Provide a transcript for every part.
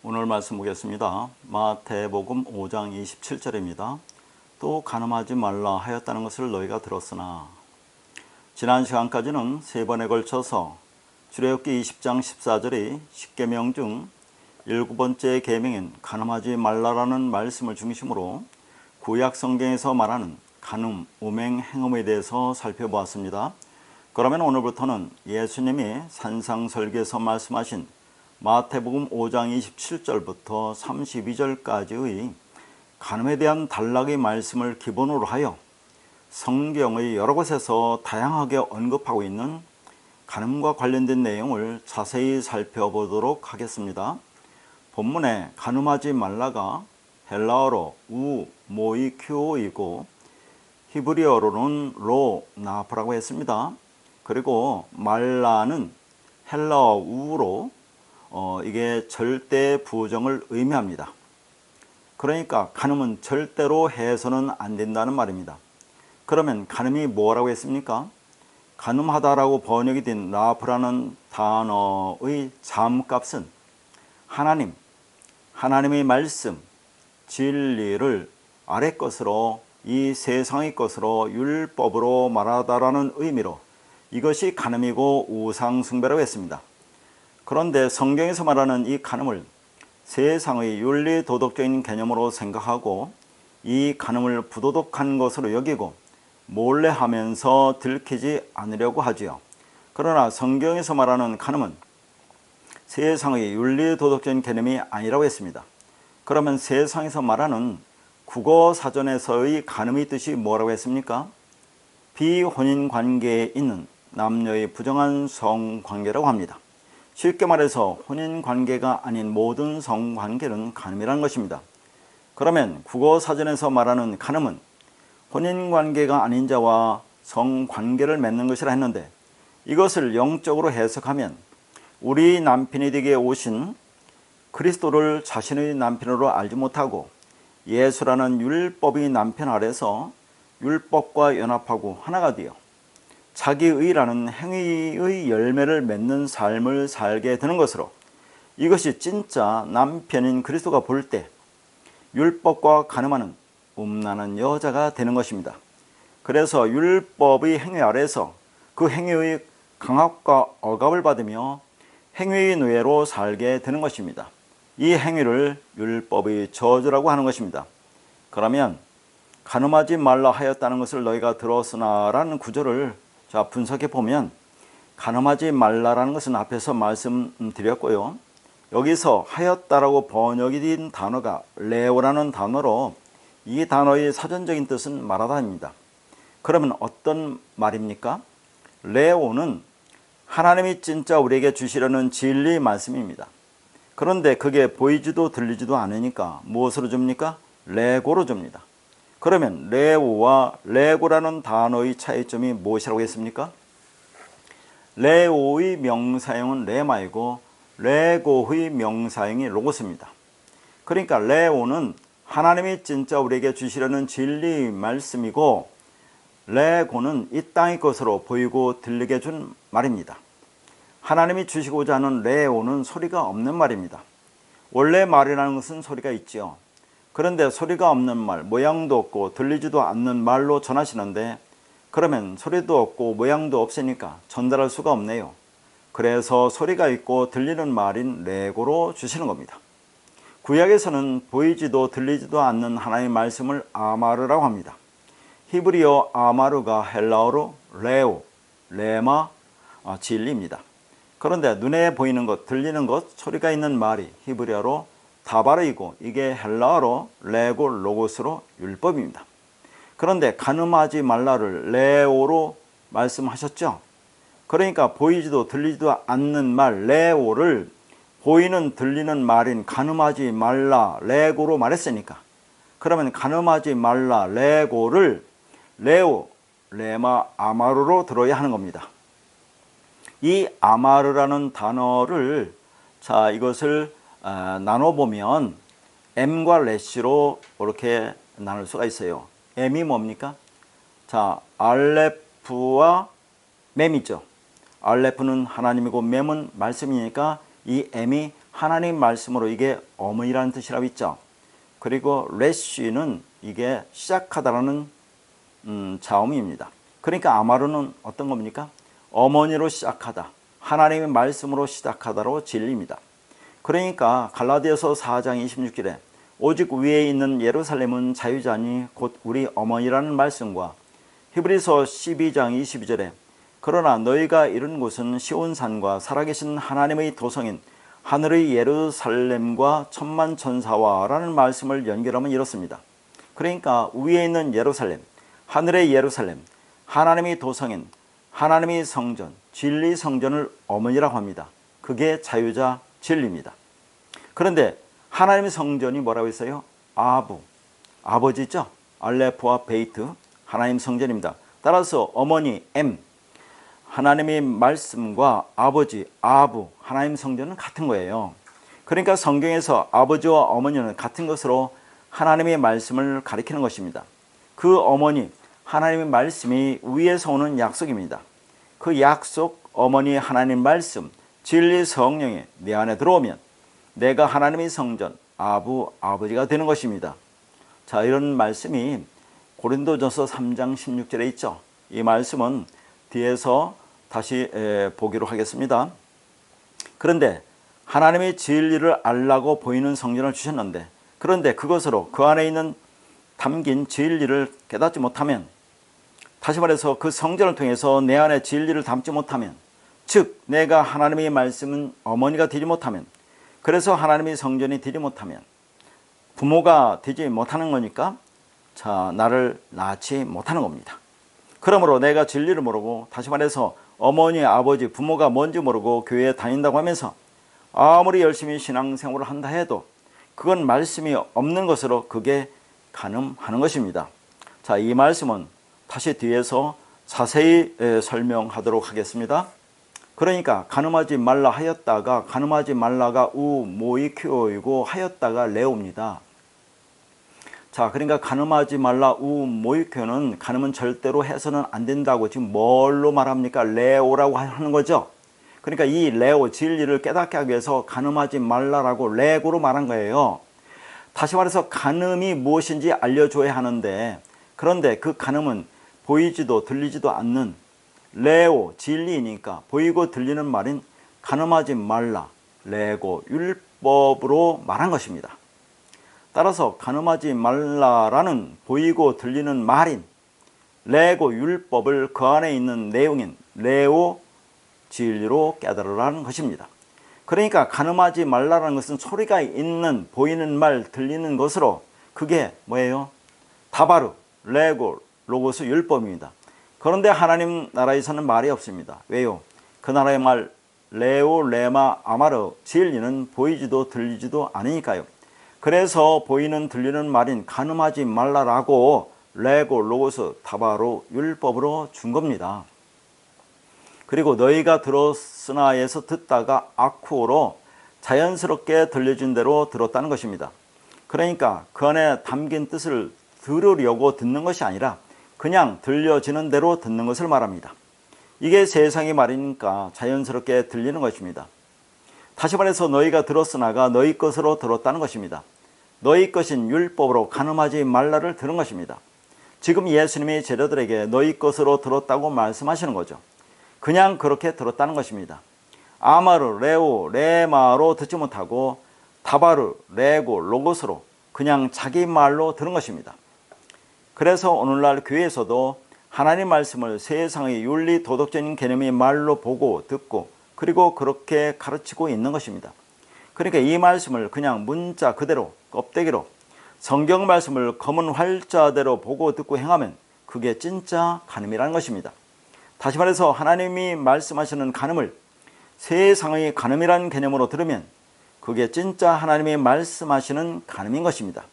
오늘 말씀 보겠습니다. 마태복음 5장 27절입니다. 또 간음하지 말라 하였다는 것을 너희가 들었으나. 지난 시간까지는 세 번에 걸쳐서 출애굽기 20장 14절이 10계명 중 7번째 계명인 간음하지 말라라는 말씀을 중심으로 구약 성경에서 말하는 간음, 음행, 행음에 대해서 살펴보았습니다. 그러면 오늘부터는 예수님이 산상설교에서 말씀하신 마태복음 5장 27절부터 32절까지의 간음에 대한 단락의 말씀을 기본으로 하여 성경의 여러 곳에서 다양하게 언급하고 있는 간음과 관련된 내용을 자세히 살펴보도록 하겠습니다. 본문에 간음하지 말라가 헬라어로 우, 모이, 큐오이고 히브리어로는 로, 나프라고 했습니다. 그리고 말라는 헬라어 우로 이게 절대 부정을 의미합니다. 그러니까 간음은 절대로 해서는 안 된다는 말입니다. 그러면 간음이 뭐라고 했습니까? 간음하다라고 번역이 된 라프라는 단어의 잠값은 하나님의 말씀, 진리를 아래 것으로 이 세상의 것으로 율법으로 말하다라는 의미로 이것이 간음이고 우상숭배라고 했습니다. 그런데 성경에서 말하는 이 간음을 세상의 윤리 도덕적인 개념으로 생각하고 이 간음을 부도덕한 것으로 여기고 몰래 하면서 들키지 않으려고 하지요. 그러나 성경에서 말하는 간음은 세상의 윤리 도덕적인 개념이 아니라고 했습니다. 그러면 세상에서 말하는 국어사전에서의 간음의 뜻이 뭐라고 했습니까? 비혼인 관계에 있는 남녀의 부정한 성관계라고 합니다. 쉽게 말해서 혼인관계가 아닌 모든 성관계는 간음이라는 것입니다. 그러면 국어사전에서 말하는 간음은 혼인관계가 아닌 자와 성관계를 맺는 것이라 했는데 이것을 영적으로 해석하면 우리 남편이 되게 오신 그리스도를 자신의 남편으로 알지 못하고 예수라는 율법의 남편 아래서 율법과 연합하고 하나가 되어 자기의라는 행위의 열매를 맺는 삶을 살게 되는 것으로 이것이 진짜 남편인 그리스도가 볼 때 율법과 간음하는 음란한 여자가 되는 것입니다. 그래서 율법의 행위 아래서 그 행위의 강압과 억압을 받으며 행위의 노예로 살게 되는 것입니다. 이 행위를 율법의 저주라고 하는 것입니다. 그러면 간음하지 말라 하였다는 것을 너희가 들었으나 라는 구절을 분석해 보면 간음하지 말라라는 것은 앞에서 말씀드렸고요. 여기서 하였다라고 번역이 된 단어가 레오라는 단어로 이 단어의 사전적인 뜻은 말하다입니다. 그러면 어떤 말입니까? 레오는 하나님이 진짜 우리에게 주시려는 진리의 말씀입니다. 그런데 그게 보이지도 들리지도 않으니까 무엇으로 줍니까? 레고로 줍니다. 그러면 레오와 레고라는 단어의 차이점이 무엇이라고 했습니까? 레오의 명사형은 레마이고 레고의 명사형이 로고스입니다. 그러니까 레오는 하나님이 진짜 우리에게 주시려는 진리의 말씀이고 레고는 이 땅의 것으로 보이고 들리게 준 말입니다. 하나님이 주시고자 하는 레오는 소리가 없는 말입니다. 원래 말이라는 것은 소리가 있지요. 그런데 소리가 없는 말, 모양도 없고 들리지도 않는 말로 전하시는데 그러면 소리도 없고 모양도 없으니까 전달할 수가 없네요. 그래서 소리가 있고 들리는 말인 레고로 주시는 겁니다. 구약에서는 보이지도 들리지도 않는 하나님의 말씀을 아마르라고 합니다. 히브리어 아마르가 헬라어로 레오, 레마, 진리입니다. 그런데 눈에 보이는 것, 들리는 것, 소리가 있는 말이 히브리어로 다바르이고 이게 헬라어로 레고 로고스로 율법입니다. 그런데 간음하지 말라를 레오로 말씀하셨죠. 그러니까 보이지도 들리지도 않는 말 레오를 보이는 들리는 말인 간음하지 말라 레고로 말했으니까 그러면 간음하지 말라 레고를 레오, 레마, 아마르로 들어야 하는 겁니다. 이 아마르라는 단어를 이것을 나눠보면 M과 렛시로 이렇게 나눌 수가 있어요. M이 뭡니까? 알레프와 mem이죠. 알레프는 하나님이고 mem은 말씀이니까 이 M이 하나님 말씀으로 이게 어머니라는 뜻이라고 있죠. 그리고 레쉬는 이게 시작하다라는 자음입니다. 그러니까 아마르는 어떤 겁니까? 어머니로 시작하다, 하나님의 말씀으로 시작하다로 진리입니다. 그러니까 갈라디아서 4장 26절에 오직 위에 있는 예루살렘은 자유자니 곧 우리 어머니라는 말씀과 히브리서 12장 22절에 그러나 너희가 이른 곳은 시온산과 살아계신 하나님의 도성인 하늘의 예루살렘과 천만 천사와 라는 말씀을 연결하면 이렇습니다. 그러니까 위에 있는 예루살렘, 하늘의 예루살렘, 하나님의 도성인 하나님의 성전, 진리 성전을 어머니라고 합니다. 그게 자유자 진리입니다. 그런데 하나님의 성전이 뭐라고 했어요? 아부, 아버지죠. 알레프와 베이트, 하나님 성전입니다. 따라서 어머니 M, 하나님의 말씀과 아버지 아부, 하나님 성전은 같은 거예요. 그러니까 성경에서 아버지와 어머니는 같은 것으로 하나님의 말씀을 가리키는 것입니다. 그 어머니, 하나님의 말씀이 위에서 오는 약속입니다. 그 약속, 어머니 하나님 말씀, 진리 성령이 내 안에 들어오면 내가 하나님의 성전, 아부, 아버지가 되는 것입니다. 자, 이런 말씀이 고린도전서 3장 16절에 있죠. 이 말씀은 뒤에서 다시 보기로 하겠습니다. 그런데 하나님의 진리를 알라고 보이는 성전을 주셨는데, 그런데 그것으로 그 안에 있는 담긴 진리를 깨닫지 못하면, 다시 말해서 그 성전을 통해서 내 안에 진리를 담지 못하면, 즉 내가 하나님의 말씀은 어머니가 되지 못하면, 그래서 하나님의 성전이 되지 못하면 부모가 되지 못하는 거니까 자, 나를 낳지 못하는 겁니다. 그러므로 내가 진리를 모르고, 다시 말해서 어머니, 아버지, 부모가 뭔지 모르고 교회에 다닌다고 하면서 아무리 열심히 신앙생활을 한다 해도 그건 말씀이 없는 것으로 그게 가늠하는 것입니다. 자, 이 말씀은 다시 뒤에서 자세히 설명하도록 하겠습니다. 그러니까 가늠하지 말라 하였다가, 가늠하지 말라가 우 모이큐어이고 하였다가 레오입니다. 자, 그러니까 가늠하지 말라 우 모이큐어는, 가늠은 절대로 해서는 안 된다고 지금 뭘로 말합니까? 레오라고 하는 거죠. 그러니까 이 레오, 진리를 깨닫게 하기 위해서 가늠하지 말라라고 레고로 말한 거예요. 다시 말해서 가늠이 무엇인지 알려줘야 하는데, 그런데 그 가늠은 보이지도 들리지도 않는 레오, 진리니까 보이고 들리는 말인 가늠하지 말라, 레고, 율법으로 말한 것입니다. 따라서 가늠하지 말라라는 보이고 들리는 말인 레고, 율법을 그 안에 있는 내용인 레오, 진리로 깨달으라는 것입니다. 그러니까 가늠하지 말라라는 것은 소리가 있는, 보이는 말, 들리는 것으로, 그게 뭐예요? 다바르, 레고, 로고스, 율법입니다. 그런데 하나님 나라에서는 말이 없습니다. 왜요? 그 나라의 말 레오, 레마, 아마르, 진리는 보이지도 들리지도 않으니까요. 그래서 보이는 들리는 말인 가늠하지 말라라고 레고, 로고스, 다바로, 율법으로 준 겁니다. 그리고 너희가 들었으나에서 듣다가 아쿠오로 자연스럽게 들려준 대로 들었다는 것입니다. 그러니까 그 안에 담긴 뜻을 들으려고 듣는 것이 아니라 그냥 들려지는 대로 듣는 것을 말합니다. 이게 세상의 말이니까 자연스럽게 들리는 것입니다. 다시 말해서 너희가 들었으나가 너희 것으로 들었다는 것입니다. 너희 것인 율법으로 가늠하지 말라를 들은 것입니다. 지금 예수님이 제자들에게 너희 것으로 들었다고 말씀하시는 거죠. 그냥 그렇게 들었다는 것입니다. 아마르, 레오, 레마로 듣지 못하고 다바르, 레고, 로고스로 그냥 자기 말로 들은 것입니다. 그래서 오늘날 교회에서도 하나님 말씀을 세상의 윤리 도덕적인 개념의 말로 보고 듣고 그리고 그렇게 가르치고 있는 것입니다. 그러니까 이 말씀을 그냥 문자 그대로, 껍데기로, 성경 말씀을 검은 활자대로 보고 듣고 행하면 그게 진짜 간음이라는 것입니다. 다시 말해서 하나님이 말씀하시는 간음을 세상의 간음이라는 개념으로 들으면 그게 진짜 하나님이 말씀하시는 간음인 것입니다.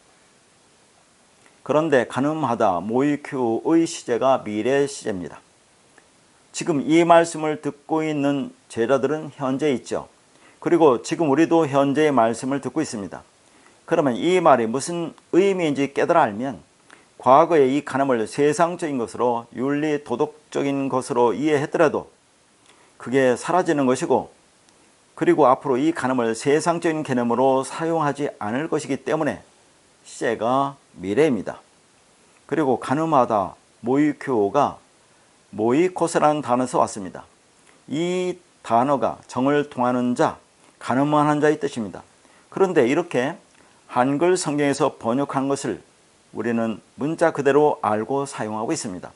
그런데 간음하다, 모이큐의 시제가 미래 시제입니다. 지금 이 말씀을 듣고 있는 제자들은 현재 있죠. 그리고 지금 우리도 현재의 말씀을 듣고 있습니다. 그러면 이 말이 무슨 의미인지 깨달아 알면 과거의 이 간음을 세상적인 것으로, 윤리 도덕적인 것으로 이해했더라도 그게 사라지는 것이고, 그리고 앞으로 이 간음을 세상적인 개념으로 사용하지 않을 것이기 때문에 시제가 미래입니다. 그리고 간음하다, 모이큐오가 모이코스라는 단어에서 왔습니다. 이 단어가 정을 통하는 자, 간음하는 자의 뜻입니다. 그런데 이렇게 한글 성경에서 번역한 것을 우리는 문자 그대로 알고 사용하고 있습니다.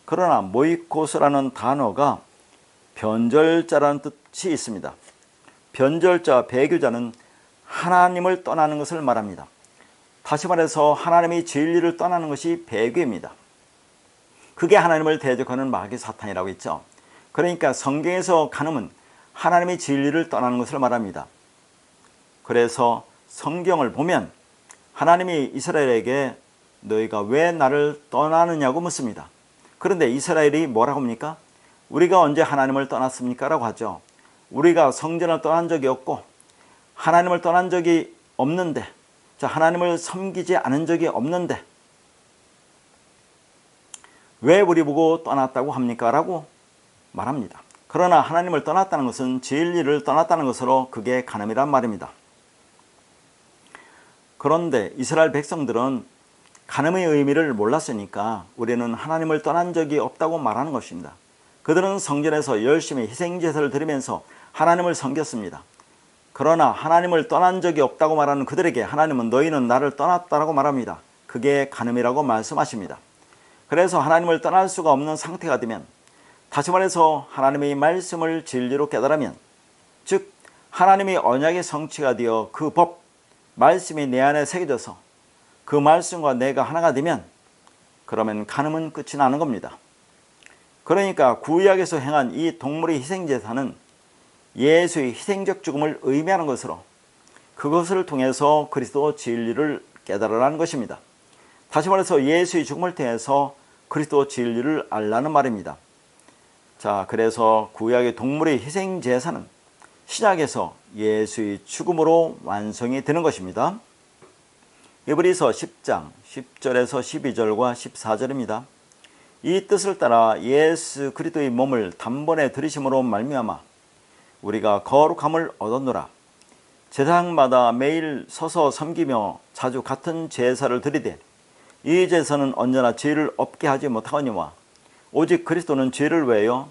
그러나 모이코스라는 단어가 변절자라는 뜻이 있습니다. 변절자, 배교자는 하나님을 떠나는 것을 말합니다. 다시 말해서 하나님이 진리를 떠나는 것이 배교입니다. 그게 하나님을 대적하는 마귀 사탄이라고 했죠. 그러니까 성경에서 간음은 하나님이 진리를 떠나는 것을 말합니다. 그래서 성경을 보면 하나님이 이스라엘에게 너희가 왜 나를 떠나느냐고 묻습니다. 그런데 이스라엘이 뭐라고 합니까? 우리가 언제 하나님을 떠났습니까? 라고 하죠. 우리가 성전을 떠난 적이 없고 하나님을 떠난 적이 없는데, 하나님을 섬기지 않은 적이 없는데 왜 우리 보고 떠났다고 합니까? 라고 말합니다. 그러나 하나님을 떠났다는 것은 진리를 떠났다는 것으로 그게 간음이란 말입니다. 그런데 이스라엘 백성들은 간음의 의미를 몰랐으니까 우리는 하나님을 떠난 적이 없다고 말하는 것입니다. 그들은 성전에서 열심히 희생제사를 드리면서 하나님을 섬겼습니다. 그러나 하나님을 떠난 적이 없다고 말하는 그들에게 하나님은 너희는 나를 떠났다라고 말합니다. 그게 간음이라고 말씀하십니다. 그래서 하나님을 떠날 수가 없는 상태가 되면, 다시 말해서 하나님의 말씀을 진리로 깨달으면, 즉 하나님의 언약의 성취가 되어 그 법, 말씀이 내 안에 새겨져서 그 말씀과 내가 하나가 되면 그러면 간음은 끝이 나는 겁니다. 그러니까 구약에서 행한 이 동물의 희생제사는 예수의 희생적 죽음을 의미하는 것으로 그것을 통해서 그리스도 진리를 깨달으라는 것입니다. 다시 말해서 예수의 죽음을 통해서 그리스도 진리를 알라는 말입니다. 그래서 구약의 동물의 희생제사는 신약에서 예수의 죽음으로 완성이 되는 것입니다. 히브리서 10장 10절에서 12절과 14절입니다. 이 뜻을 따라 예수 그리스도의 몸을 단번에 들이심으로 말미암아 우리가 거룩함을 얻었노라. 제사장마다 매일 서서 섬기며 자주 같은 제사를 드리되 이 제사는 언제나 죄를 없게 하지 못하거니와 오직 그리스도는 죄를 외여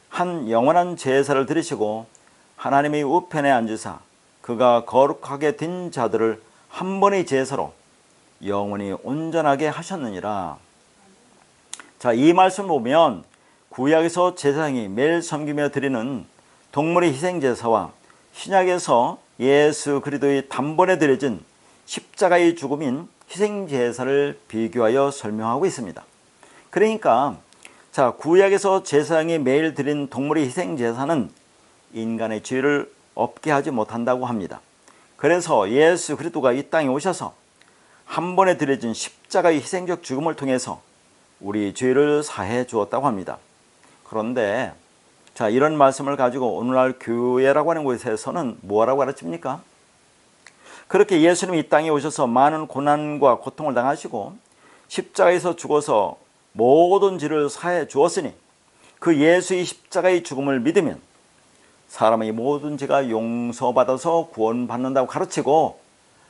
한 영원한 제사를 드리시고 하나님의 우편에 앉으사 그가 거룩하게 된 자들을 한 번의 제사로 영원히 온전하게 하셨느니라. 이 말씀 보면 구약에서 제사장이 매일 섬기며 드리는 동물의 희생제사와 신약에서 예수 그리스도의 단번에 드려진 십자가의 죽음인 희생제사를 비교하여 설명하고 있습니다. 그러니까 구약에서 제사장이 매일 드린 동물의 희생제사는 인간의 죄를 없게 하지 못한다고 합니다. 그래서 예수 그리스도가 이 땅에 오셔서 한 번에 드려진 십자가의 희생적 죽음을 통해서 우리 죄를 사해 주었다고 합니다. 그런데 이런 말씀을 가지고 오늘날 교회라고 하는 곳에서는 뭐라고 가르칩니까? 그렇게 예수님이 이 땅에 오셔서 많은 고난과 고통을 당하시고 십자가에서 죽어서 모든 죄를 사해 주었으니 그 예수의 십자가의 죽음을 믿으면 사람의 모든 죄가 용서받아서 구원받는다고 가르치고,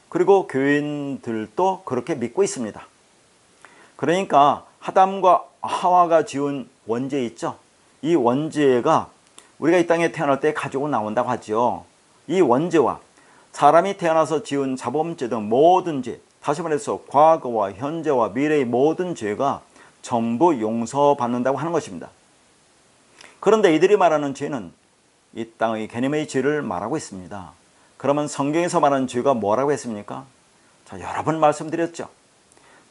그리고 교인들도 그렇게 믿고 있습니다. 그러니까 아담과 하와가 지은 원죄 있죠. 이 원죄가 우리가 이 땅에 태어날 때 가지고 나온다고 하죠. 이 원죄와 사람이 태어나서 지은 자범죄 등 모든 죄, 다시 말해서 과거와 현재와 미래의 모든 죄가 전부 용서받는다고 하는 것입니다. 그런데 이들이 말하는 죄는 이 땅의 개념의 죄를 말하고 있습니다. 그러면 성경에서 말하는 죄가 뭐라고 했습니까? 여러 번 말씀드렸죠.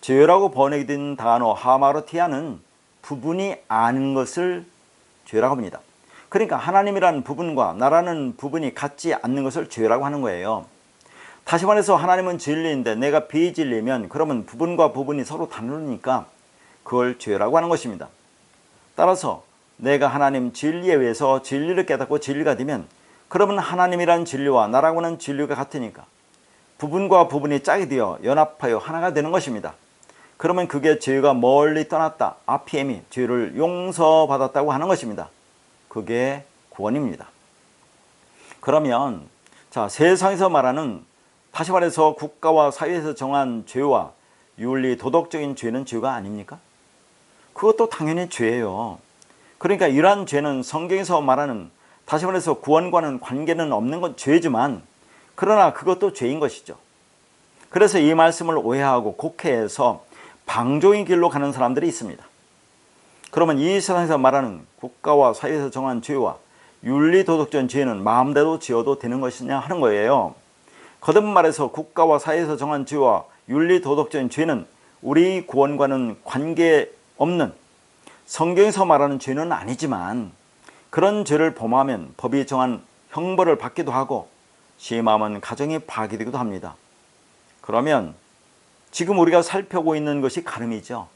죄라고 번역된 단어 하마르티아는 부분이 아닌 것을 죄라고 합니다. 그러니까 하나님이라는 부분과 나라는 부분이 같지 않는 것을 죄라고 하는 거예요. 다시 말해서 하나님은 진리인데 내가 비진리면 그러면 부분과 부분이 서로 다르니까 그걸 죄라고 하는 것입니다. 따라서 내가 하나님 진리에 의해서 진리를 깨닫고 진리가 되면 그러면 하나님이란 진리와 나라고 하는 진리가 같으니까 부분과 부분이 짝이 되어 연합하여 하나가 되는 것입니다. 그러면 그게 죄가 멀리 떠났다, 아피엠이 죄를 용서받았다고 하는 것입니다. 그게 구원입니다. 그러면 자, 세상에서 말하는, 다시 말해서 국가와 사회에서 정한 죄와 윤리 도덕적인 죄는 죄가 아닙니까? 그것도 당연히 죄예요. 그러니까 이러한 죄는 성경에서 말하는, 다시 말해서 구원과는 관계는 없는 건 죄지만, 그러나 그것도 죄인 것이죠. 그래서 이 말씀을 오해하고 곡해해서 방종의 길로 가는 사람들이 있습니다. 그러면 이 세상에서 말하는 국가와 사회에서 정한 죄와 윤리도덕적인 죄는 마음대로 지어도 되는 것이냐 하는 거예요. 거듭 말해서 국가와 사회에서 정한 죄와 윤리도덕적인 죄는 우리 구원과는 관계없는, 성경에서 말하는 죄는 아니지만 그런 죄를 범하면 법이 정한 형벌을 받기도 하고 심하면 가정이 파괴되기도 합니다. 그러면 지금 우리가 살펴보고 있는 것이 간음이죠.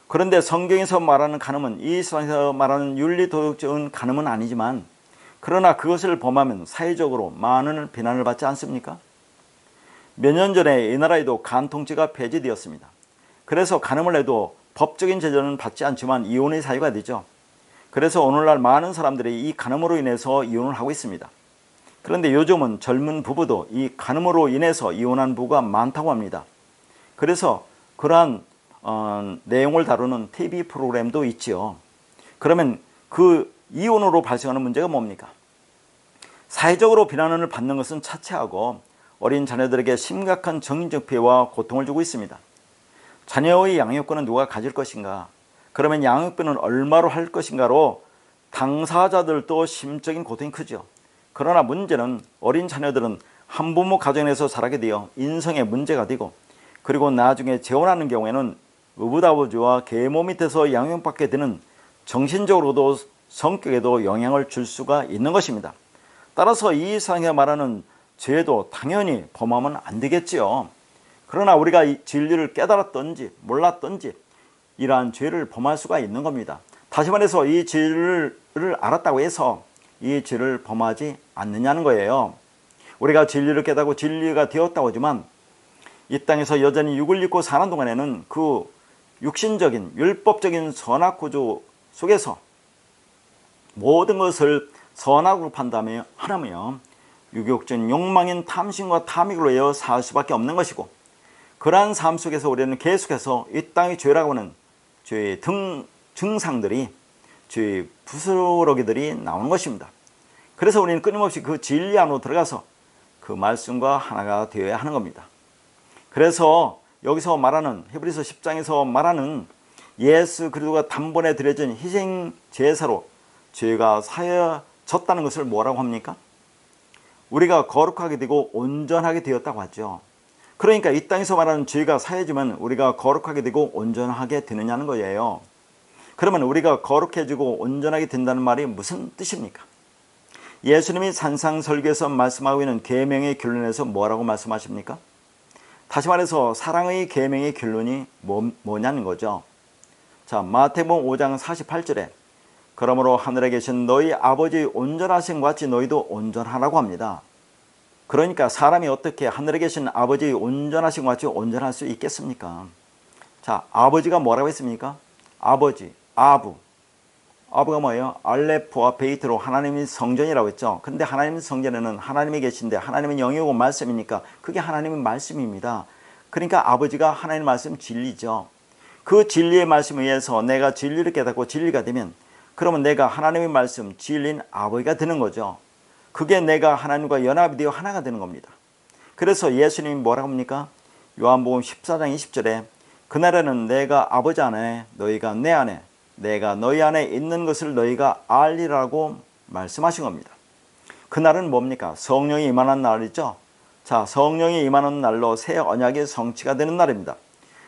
그런데 성경에서 말하는 간음은 이 세상에서 말하는 윤리도덕적인 간음은 아니지만, 그러나 그것을 범하면 사회적으로 많은 비난을 받지 않습니까? 몇 년 전에 이 나라에도 간통죄가 폐지되었습니다. 그래서 간음을 해도 법적인 제재는 받지 않지만 이혼의 사유가 되죠. 그래서 오늘날 많은 사람들이 이 간음으로 인해서 이혼을 하고 있습니다. 그런데 요즘은 젊은 부부도 이 간음으로 인해서 이혼한 부부가 많다고 합니다. 그래서 그러한 내용을 다루는 TV 프로그램도 있지요. 그러면 그 이혼으로 발생하는 문제가 뭡니까? 사회적으로 비난을 받는 것은 차치하고 어린 자녀들에게 심각한 정신적 피해와 고통을 주고 있습니다. 자녀의 양육권은 누가 가질 것인가? 그러면 양육비는 얼마로 할 것인가로 당사자들도 심적인 고통이 크죠. 그러나 문제는 어린 자녀들은 한부모 가정에서 자라게 되어 인성에 문제가 되고, 그리고 나중에 재혼하는 경우에는 의붓아버지와 계모 밑에서 양육받게 되는, 정신적으로도 성격에도 영향을 줄 수가 있는 것입니다. 따라서 이 세상에 말하는 죄도 당연히 범하면 안 되겠지요. 그러나 우리가 이 진리를 깨달았던지 몰랐던지 이러한 죄를 범할 수가 있는 겁니다. 다시 말해서 이 진리를 알았다고 해서 이 죄를 범하지 않느냐는 거예요. 우리가 진리를 깨닫고 진리가 되었다고 하지만 이 땅에서 여전히 육을 입고 사는 동안에는 그 육신적인 율법적인 선악구조 속에서 모든 것을 선악으로 판단하며 유욕적인 욕망인 탐심과 탐욕으로 인하여 살 수밖에 없는 것이고, 그러한 삶 속에서 우리는 계속해서 이 땅의 죄라고 하는 죄의 증상들이, 죄의 부스러기들이 나오는 것입니다. 그래서 우리는 끊임없이 그 진리 안으로 들어가서 그 말씀과 하나가 되어야 하는 겁니다. 그래서 여기서 말하는 히브리서 10장에서 말하는 예수 그리스도가 단번에 드려진 희생 제사로 죄가 사여졌다는 것을 뭐라고 합니까? 우리가 거룩하게 되고 온전하게 되었다고 하죠. 그러니까 이 땅에서 말하는 죄가 사여지면 우리가 거룩하게 되고 온전하게 되느냐는 거예요. 그러면 우리가 거룩해지고 온전하게 된다는 말이 무슨 뜻입니까? 예수님이 산상설교에서 말씀하고 있는 계명의 결론에서 뭐라고 말씀하십니까? 다시 말해서 사랑의 계명의 결론이 뭐냐는 거죠. 자, 마태복음 5장 48절에 그러므로 하늘에 계신 너희 아버지의 온전하신 것 같이 너희도 온전하라고 합니다. 그러니까 사람이 어떻게 하늘에 계신 아버지의 온전하신 것 같이 온전할 수 있겠습니까? 자, 아버지가 뭐라고 했습니까? 아버지, 아부가 뭐예요? 알레프와 베이트로 하나님의 성전이라고 했죠. 근데 하나님의 성전에는 하나님이 계신데 하나님은 영이고 말씀이니까 그게 하나님의 말씀입니다. 그러니까 아버지가 하나님의 말씀 진리죠. 그 진리의 말씀에 의해서 내가 진리를 깨닫고 진리가 되면, 그러면 내가 하나님의 말씀 진리인 아버지가 되는 거죠. 그게 내가 하나님과 연합이 되어 하나가 되는 겁니다. 그래서 예수님이 뭐라고 합니까? 요한복음 14장 20절에 그날에는 내가 아버지 안에 너희가 내 안에 내가 너희 안에 있는 것을 너희가 알리라고 말씀하신 겁니다. 그날은 뭡니까? 성령이 임하는 날이죠. 자, 성령이 임하는 날로 새 언약의 성취가 되는 날입니다.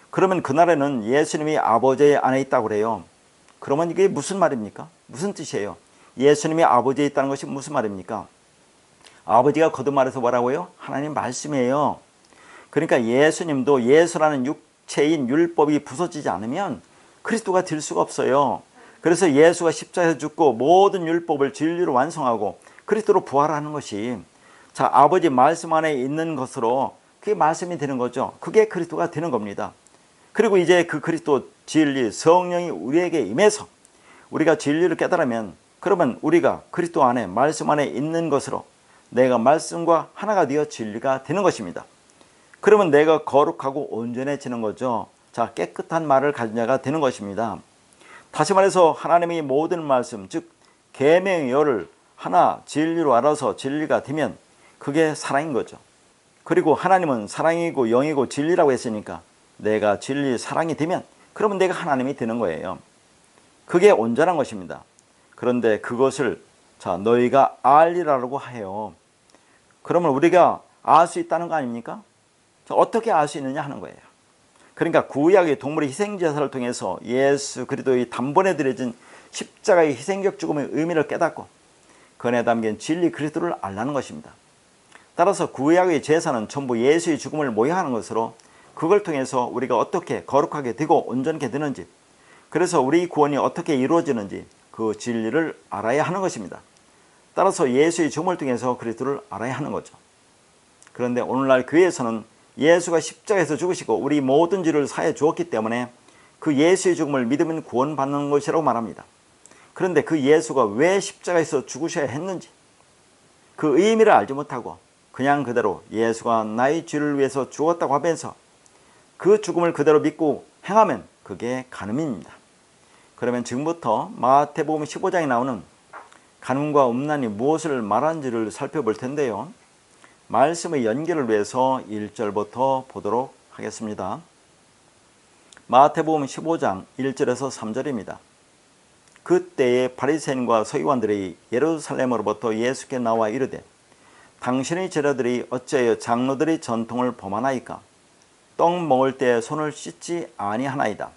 그러면 그날에는 예수님이 아버지 안에 있다고 그래요. 그러면 이게 무슨 말입니까? 무슨 뜻이에요? 예수님이 아버지에 있다는 것이 무슨 말입니까? 아버지가 거듭 말해서 뭐라고요? 하나님 말씀이에요. 그러니까 예수님도 예수라는 육체인 율법이 부서지지 않으면 그리스도가 될 수가 없어요. 그래서 예수가 십자가에서 죽고 모든 율법을 진리로 완성하고 그리스도로 부활하는 것이, 자, 아버지 말씀 안에 있는 것으로 그게 말씀이 되는 거죠. 그게 그리스도가 되는 겁니다. 그리고 이제 그 그리스도 진리 성령이 우리에게 임해서 우리가 진리를 깨달으면, 그러면 우리가 그리스도 안에 말씀 안에 있는 것으로 내가 말씀과 하나가 되어 진리가 되는 것입니다. 그러면 내가 거룩하고 온전해지는 거죠. 자, 깨끗한 말을 가진 자가 되는 것입니다. 다시 말해서 하나님의 모든 말씀, 즉 계명의 열을 하나 진리로 알아서 진리가 되면 그게 사랑인 거죠. 그리고 하나님은 사랑이고 영이고 진리라고 했으니까 내가 진리 사랑이 되면 그러면 내가 하나님이 되는 거예요. 그게 온전한 것입니다. 그런데 그것을 자 너희가 알리라고 해요. 그러면 우리가 알 수 있다는 거 아닙니까? 자, 어떻게 알 수 있느냐 하는 거예요. 그러니까 구약의 동물의 희생제사를 통해서 예수 그리스도의 단번에 드려진 십자가의 희생적 죽음의 의미를 깨닫고 그 안에 담긴 진리 그리스도를 알라는 것입니다. 따라서 구약의 제사는 전부 예수의 죽음을 모형하는 것으로 그걸 통해서 우리가 어떻게 거룩하게 되고 온전하게 되는지, 그래서 우리 구원이 어떻게 이루어지는지 그 진리를 알아야 하는 것입니다. 따라서 예수의 죽음을 통해서 그리스도를 알아야 하는 거죠. 그런데 오늘날 교회에서는 예수가 십자가에서 죽으시고 우리 모든 죄를 사해 주었기 때문에 그 예수의 죽음을 믿으면 구원받는 것이라고 말합니다. 그런데 그 예수가 왜 십자가에서 죽으셔야 했는지 그 의미를 알지 못하고 그냥 그대로 예수가 나의 죄를 위해서 죽었다고 하면서 그 죽음을 그대로 믿고 행하면 그게 간음입니다. 그러면 지금부터 마태복음 15장에 나오는 간음과 음란이 무엇을 말하는지를 살펴볼 텐데요. 말씀의 연결을 위해서 1절부터 보도록 하겠습니다. 마태복음 15장 1절에서 3절입니다. 그때에 바리새인과 서기관들이 예루살렘으로부터 예수께 나와 이르되 당신의 제자들이 어찌하여 장로들의 전통을 범하나이까? 떡 먹을 때 손을 씻지 아니하나이다.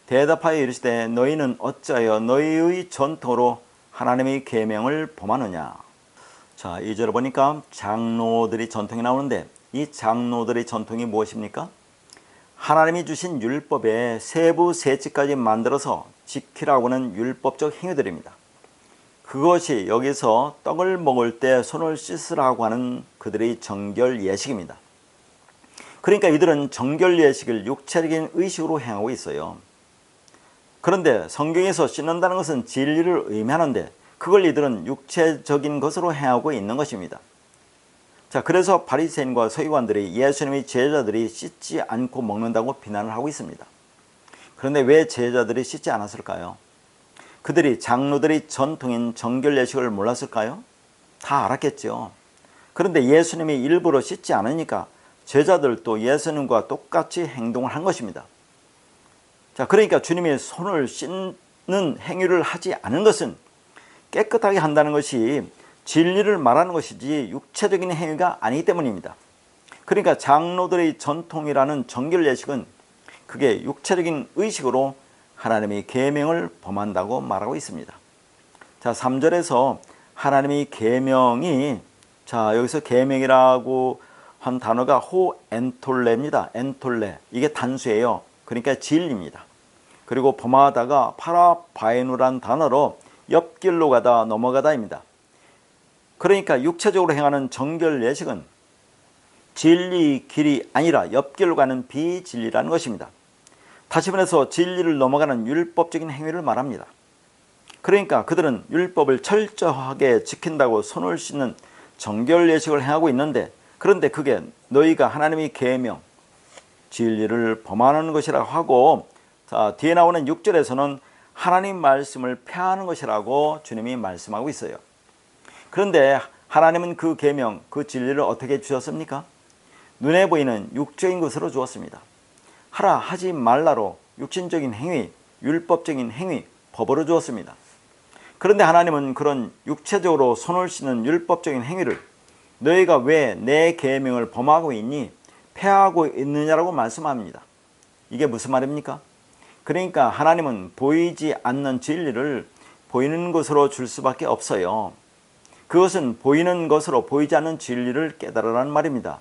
대답하여 이르시되 너희는 어찌하여 너희의 전통으로 하나님의 계명을 범하느냐. 자, 2절을 보니까 장로들의 전통이 나오는데 이 장로들의 전통이 무엇입니까? 하나님이 주신 율법의 세부 세칙까지 만들어서 지키라고 하는 율법적 행위들입니다. 그것이 여기서 떡을 먹을 때 손을 씻으라고 하는 그들의 정결 예식입니다. 그러니까 이들은 정결 예식을 육체적인 의식으로 행하고 있어요. 그런데 성경에서 씻는다는 것은 진리를 의미하는데 그걸 이들은 육체적인 것으로 행하고 있는 것입니다. 자, 그래서 바리새인과 서기관들이 예수님의 제자들이 씻지 않고 먹는다고 비난을 하고 있습니다. 그런데 왜 제자들이 씻지 않았을까요? 그들이 장로들의 전통인 정결 예식을 몰랐을까요? 다 알았겠죠. 그런데 예수님이 일부러 씻지 않으니까 제자들도 예수님과 똑같이 행동을 한 것입니다. 자, 그러니까 주님이 손을 씻는 행위를 하지 않은 것은 깨끗하게 한다는 것이 진리를 말하는 것이지 육체적인 행위가 아니기 때문입니다. 그러니까 장로들의 전통이라는 정결 예식은 그게 육체적인 의식으로 하나님의 계명을 범한다고 말하고 있습니다. 자, 3절에서 하나님의 계명이 자 여기서 계명이라고 한 단어가 호엔톨레입니다. 엔톨레 이게 단수예요. 그러니까 진리입니다. 그리고 범하다가 파라바에누란 단어로 옆길로 가다 넘어가다입니다. 그러니까 육체적으로 행하는 정결 예식은 진리 길이 아니라 옆길로 가는 비진리라는 것입니다. 다시 말해서 진리를 넘어가는 율법적인 행위를 말합니다. 그러니까 그들은 율법을 철저하게 지킨다고 손을 씻는 정결 예식을 행하고 있는데 그런데 그게 너희가 하나님의 계명 진리를 범하는 것이라고 하고 자, 뒤에 나오는 6절에서는 하나님 말씀을 폐하는 것이라고 주님이 말씀하고 있어요. 그런데 하나님은 그 계명, 그 진리를 어떻게 주셨습니까? 눈에 보이는 육적인 것으로 주었습니다. 하라 하지 말라로 육신적인 행위, 율법적인 행위, 법으로 주었습니다. 그런데 하나님은 그런 육체적으로 손을 씻는 율법적인 행위를 너희가 왜 내 계명을 범하고 있니? 폐하고 있느냐라고 말씀합니다. 이게 무슨 말입니까? 그러니까 하나님은 보이지 않는 진리를 보이는 것으로 줄 수밖에 없어요. 그것은 보이는 것으로 보이지 않는 진리를 깨달으라는 말입니다.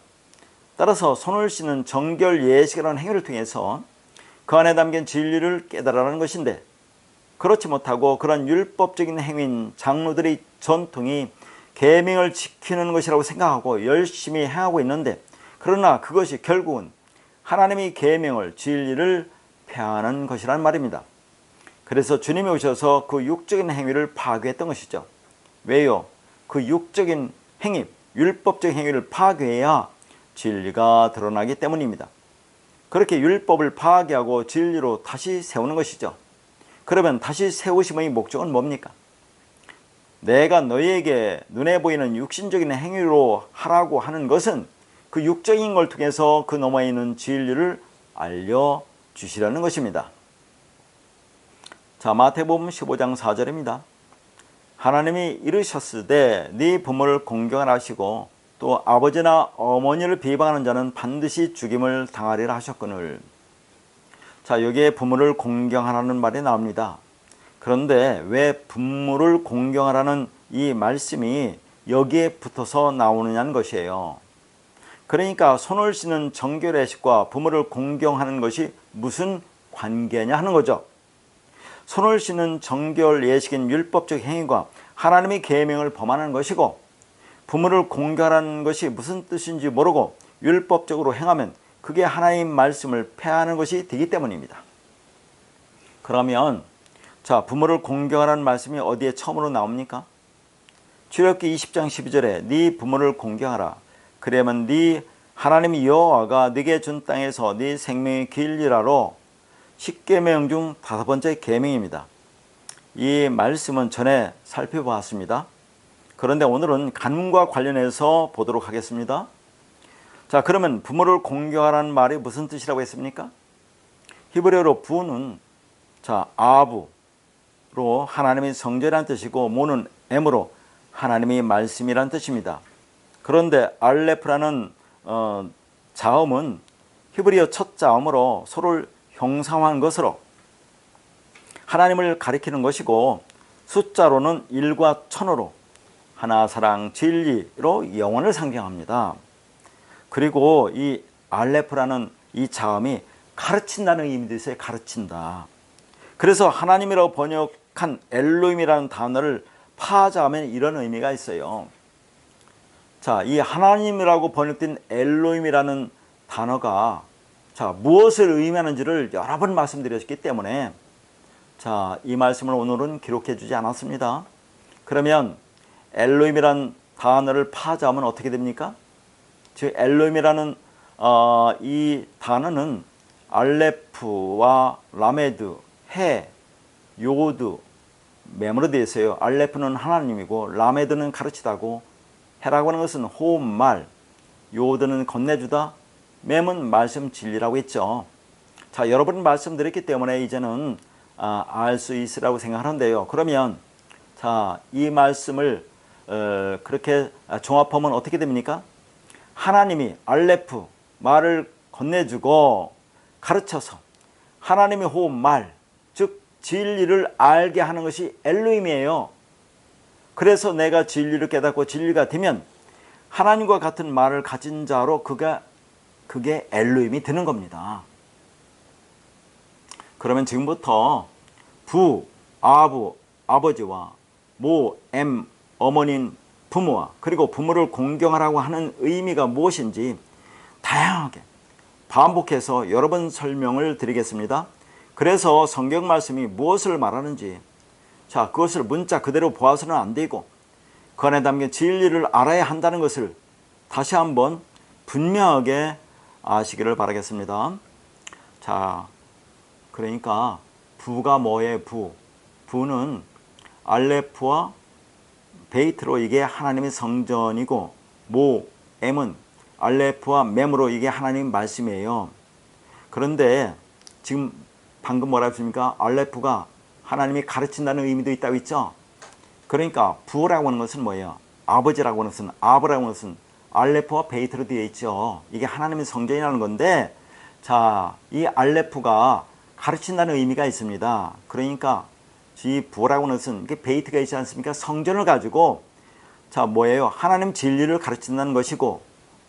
따라서 손을 씻는 정결 예식이라는 행위를 통해서 그 안에 담긴 진리를 깨달으라는 것인데 그렇지 못하고 그런 율법적인 행위인 장로들의 전통이 계명을 지키는 것이라고 생각하고 열심히 행하고 있는데 그러나 그것이 결국은 하나님의 계명을 진리를 폐하는 것이란 말입니다. 그래서 주님이 오셔서 그 육적인 행위를 파괴했던 것이죠. 왜요? 그 육적인 행위, 율법적 행위를 파괴해야 진리가 드러나기 때문입니다. 그렇게 율법을 파괴하고 진리로 다시 세우는 것이죠. 그러면 다시 세우심의 목적은 뭡니까? 내가 너희에게 눈에 보이는 육신적인 행위로 하라고 하는 것은 그 육적인 걸 통해서 그 너머에 있는 진리를 알려주시라는 것입니다. 자, 마태복음 15장 4절입니다. 하나님이 이르셨으되 네 부모를 공경하라 하시고 또 아버지나 어머니를 비방하는 자는 반드시 죽임을 당하리라 하셨거늘. 자, 여기에 부모를 공경하라는 말이 나옵니다. 그런데 왜 부모를 공경하라는 이 말씀이 여기에 붙어서 나오느냐는 것이에요. 그러니까 손을 씻는 정결 예식과 부모를 공경하는 것이 무슨 관계냐 하는 거죠. 손을 씻는 정결 예식인 율법적 행위가 하나님의 계명을 범하는 것이고, 부모를 공경하는 것이 무슨 뜻인지 모르고 율법적으로 행하면 그게 하나님 말씀을 폐하는 것이 되기 때문입니다. 그러면 자, 부모를 공경하라는 말씀이 어디에 처음으로 나옵니까? 출애굽기 20장 12절에 네 부모를 공경하라. 그러면 네 하나님 여호와가 네게 준 땅에서 네 생명이 길리라로 10계명 중 5번째 계명입니다. 이 말씀은 전에 살펴보았습니다. 그런데 오늘은 간문과 관련해서 보도록 하겠습니다. 자, 그러면 부모를 공경하라는 말이 무슨 뜻이라고 했습니까? 히브리어로 부는 자, 아부로 하나님의 성전이라는 뜻이고, 모는 M으로 하나님의 말씀이라는 뜻입니다. 그런데 알레프라는 자음은 히브리어 첫 자음으로 서로를 형상화한 것으로 하나님을 가리키는 것이고, 숫자로는 1과 1000으로 하나, 사랑, 진리로 영원을 상징합니다. 그리고 이 알레프라는 이 자음이 가르친다는 의미도 있어요. 가르친다. 그래서 하나님이라고 번역한 엘로힘이라는 단어를 파자하면 이런 의미가 있어요. 자, 이 하나님이라고 번역된 엘로힘이라는 단어가 자, 무엇을 의미하는지를 여러 번 말씀드렸기 때문에 자, 이 말씀을 오늘은 기록해 주지 않았습니다. 그러면 엘로힘이라는 단어를 파자하면 어떻게 됩니까? 즉 엘로힘이라는 이 단어는 알레프와 라메드, 해, 요드, 맴으로 되어 있어요. 알레프는 하나님이고 라메드는 가르치다고, 해라고 하는 것은 호흡, 말, 요드는 건네주다, 맴은 말씀, 진리라고 했죠. 자, 여러 번 말씀드렸기 때문에 이제는 알 수 있으라고 생각하는데요. 그러면 자, 이 말씀을 그렇게 종합하면 어떻게 됩니까? 하나님이 알레프, 말을 건네주고 가르쳐서 하나님의 호흡, 말, 즉 진리를 알게 하는 것이 엘로힘이에요. 그래서 내가 진리를 깨닫고 진리가 되면 하나님과 같은 말을 가진 자로 그게 엘로힘이 되는 겁니다. 그러면 지금부터 부, 아부, 아버지와 모, 엠, 어머니인 부모와 그리고 부모를 공경하라고 하는 의미가 무엇인지 다양하게 반복해서 여러 번 설명을 드리겠습니다. 그래서 성경 말씀이 무엇을 말하는지 자, 그것을 문자 그대로 보아서는 안 되고 그 안에 담긴 진리를 알아야 한다는 것을 다시 한번 분명하게 아시기를 바라겠습니다. 자, 그러니까 부가 뭐예요? 부는 알레프와 베이트로 이게 하나님의 성전이고, 모, M은 알레프와 맴으로 이게 하나님의 말씀이에요. 그런데 지금 방금 뭐라 했습니까? 알레프가 하나님이 가르친다는 의미도 있다고 했죠. 그러니까 부라고 하는 것은 뭐예요? 아버지라고 하는 것은, 아브라고 하는 것은 알레프와 베이트로 되어 있죠. 이게 하나님의 성전이라는 건데, 자, 이 알레프가 가르친다는 의미가 있습니다. 그러니까 이 부라고 하는 것은 이게 베이트가 있지 않습니까? 성전을 가지고 자, 뭐예요? 하나님 진리를 가르친다는 것이고,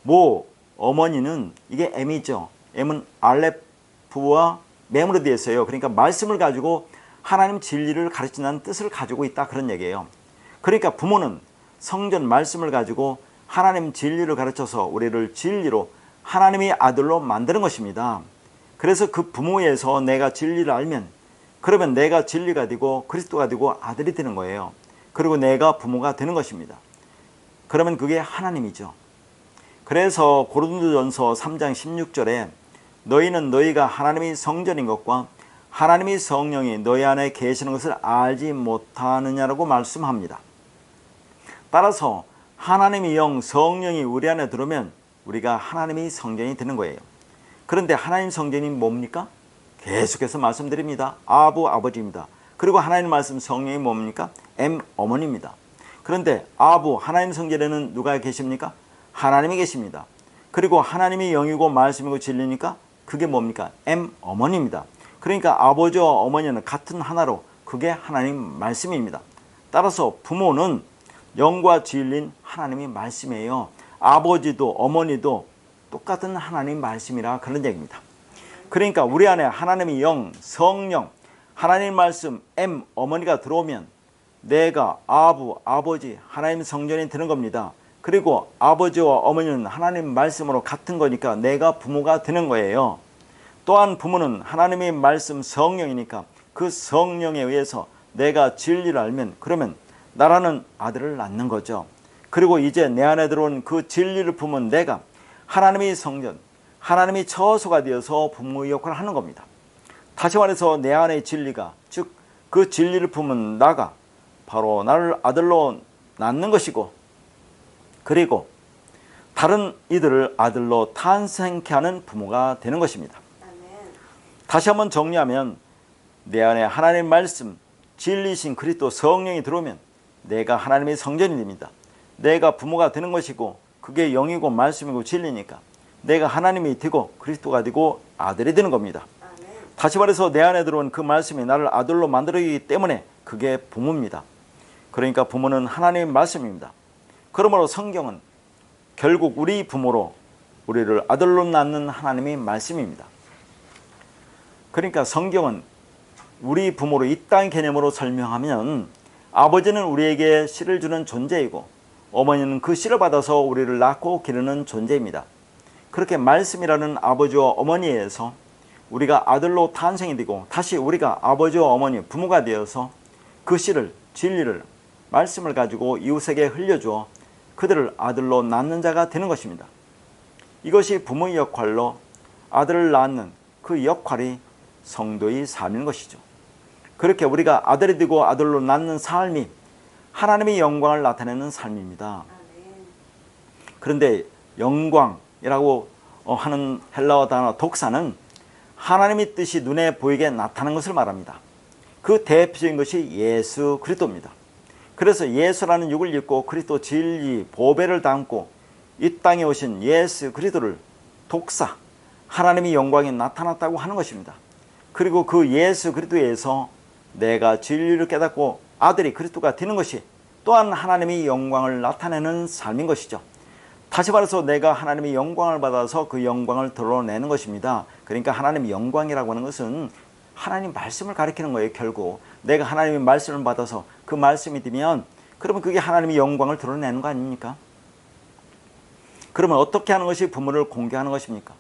모, 어머니는 이게 M이죠. M은 알레프와 맴으로 되어 있어요. 그러니까 말씀을 가지고 하나님 진리를 가르친다는 뜻을 가지고 있다, 그런 얘기예요. 그러니까 부모는 성전 말씀을 가지고 하나님 진리를 가르쳐서 우리를 진리로 하나님의 아들로 만드는 것입니다. 그래서 그 부모에서 내가 진리를 알면 그러면 내가 진리가 되고 그리스도가 되고 아들이 되는 거예요. 그리고 내가 부모가 되는 것입니다. 그러면 그게 하나님이죠. 그래서 고린도전서 3장 16절에 너희는 너희가 하나님의 성전인 것과 하나님의 성령이 너희 안에 계시는 것을 알지 못하느냐라고 말씀합니다. 따라서 하나님의 영 성령이 우리 안에 들어오면 우리가 하나님의 성전이 되는 거예요. 그런데 하나님 성전이 뭡니까? 계속해서 말씀드립니다. 아부 아버지입니다. 그리고 하나님 말씀 성령이 뭡니까? 어머니입니다. 그런데 아부 하나님 성전에는 누가 계십니까? 하나님이 계십니다. 그리고 하나님이 영이고 말씀이고 진리니까 그게 뭡니까? 어머니입니다. 그러니까 아버지와 어머니는 같은 하나로 그게 하나님 말씀입니다. 따라서 부모는 영과 진리인 하나님의 말씀이에요. 아버지도 어머니도 똑같은 하나님 말씀이라 그런 얘기입니다. 그러니까 우리 안에 하나님의 영, 성령, 하나님 말씀, 어머니가 들어오면 내가 아부, 아버지, 하나님 성전이 되는 겁니다. 그리고 아버지와 어머니는 하나님 말씀으로 같은 거니까 내가 부모가 되는 거예요. 또한 부모는 하나님의 말씀 성령이니까 그 성령에 의해서 내가 진리를 알면 그러면 나라는 아들을 낳는 거죠. 그리고 이제 내 안에 들어온 그 진리를 품은 내가 하나님의 성전, 하나님의 처소가 되어서 부모의 역할을 하는 겁니다. 다시 말해서 내 안의 진리가, 즉 그 진리를 품은 나가 바로 나를 아들로 낳는 것이고, 그리고 다른 이들을 아들로 탄생케 하는 부모가 되는 것입니다. 다시 한번 정리하면 내 안에 하나님의 말씀, 진리신 그리스도 성령이 들어오면 내가 하나님의 성전이 됩니다. 내가 부모가 되는 것이고 그게 영이고 말씀이고 진리니까 내가 하나님이 되고 그리스도가 되고 아들이 되는 겁니다. 다시 말해서 내 안에 들어온 그 말씀이 나를 아들로 만들기 때문에 그게 부모입니다. 그러니까 부모는 하나님의 말씀입니다. 그러므로 성경은 결국 우리 부모로 우리를 아들로 낳는 하나님의 말씀입니다. 그러니까 성경은 우리 부모로 이 땅 개념으로 설명하면 아버지는 우리에게 씨를 주는 존재이고 어머니는 그 씨를 받아서 우리를 낳고 기르는 존재입니다. 그렇게 말씀이라는 아버지와 어머니에서 우리가 아들로 탄생이 되고 다시 우리가 아버지와 어머니 부모가 되어서 그 씨를 진리를 말씀을 가지고 이웃에게 흘려주어 그들을 아들로 낳는 자가 되는 것입니다. 이것이 부모의 역할로 아들을 낳는 그 역할이 성도의 삶인 것이죠. 그렇게 우리가 아들이 되고 아들로 낳는 삶이 하나님의 영광을 나타내는 삶입니다. 그런데 영광이라고 하는 헬라어 단어 독사는 하나님의 뜻이 눈에 보이게 나타나는 것을 말합니다. 그 대표적인 것이 예수 그리스도입니다. 그래서 예수라는 육을 입고 그리스도 진리 보배를 담고 이 땅에 오신 예수 그리스도를 독사, 하나님의 영광이 나타났다고 하는 것입니다. 그리고 그 예수 그리스도에서 내가 진리를 깨닫고 아들이 그리스도가 되는 것이 또한 하나님의 영광을 나타내는 삶인 것이죠. 다시 말해서 내가 하나님의 영광을 받아서 그 영광을 드러내는 것입니다. 그러니까 하나님의 영광이라고 하는 것은 하나님 말씀을 가리키는 거예요. 결국 내가 하나님의 말씀을 받아서 그 말씀이 되면 그러면 그게 하나님의 영광을 드러내는 거 아닙니까? 그러면 어떻게 하는 것이 부모를 공경하는 것입니까?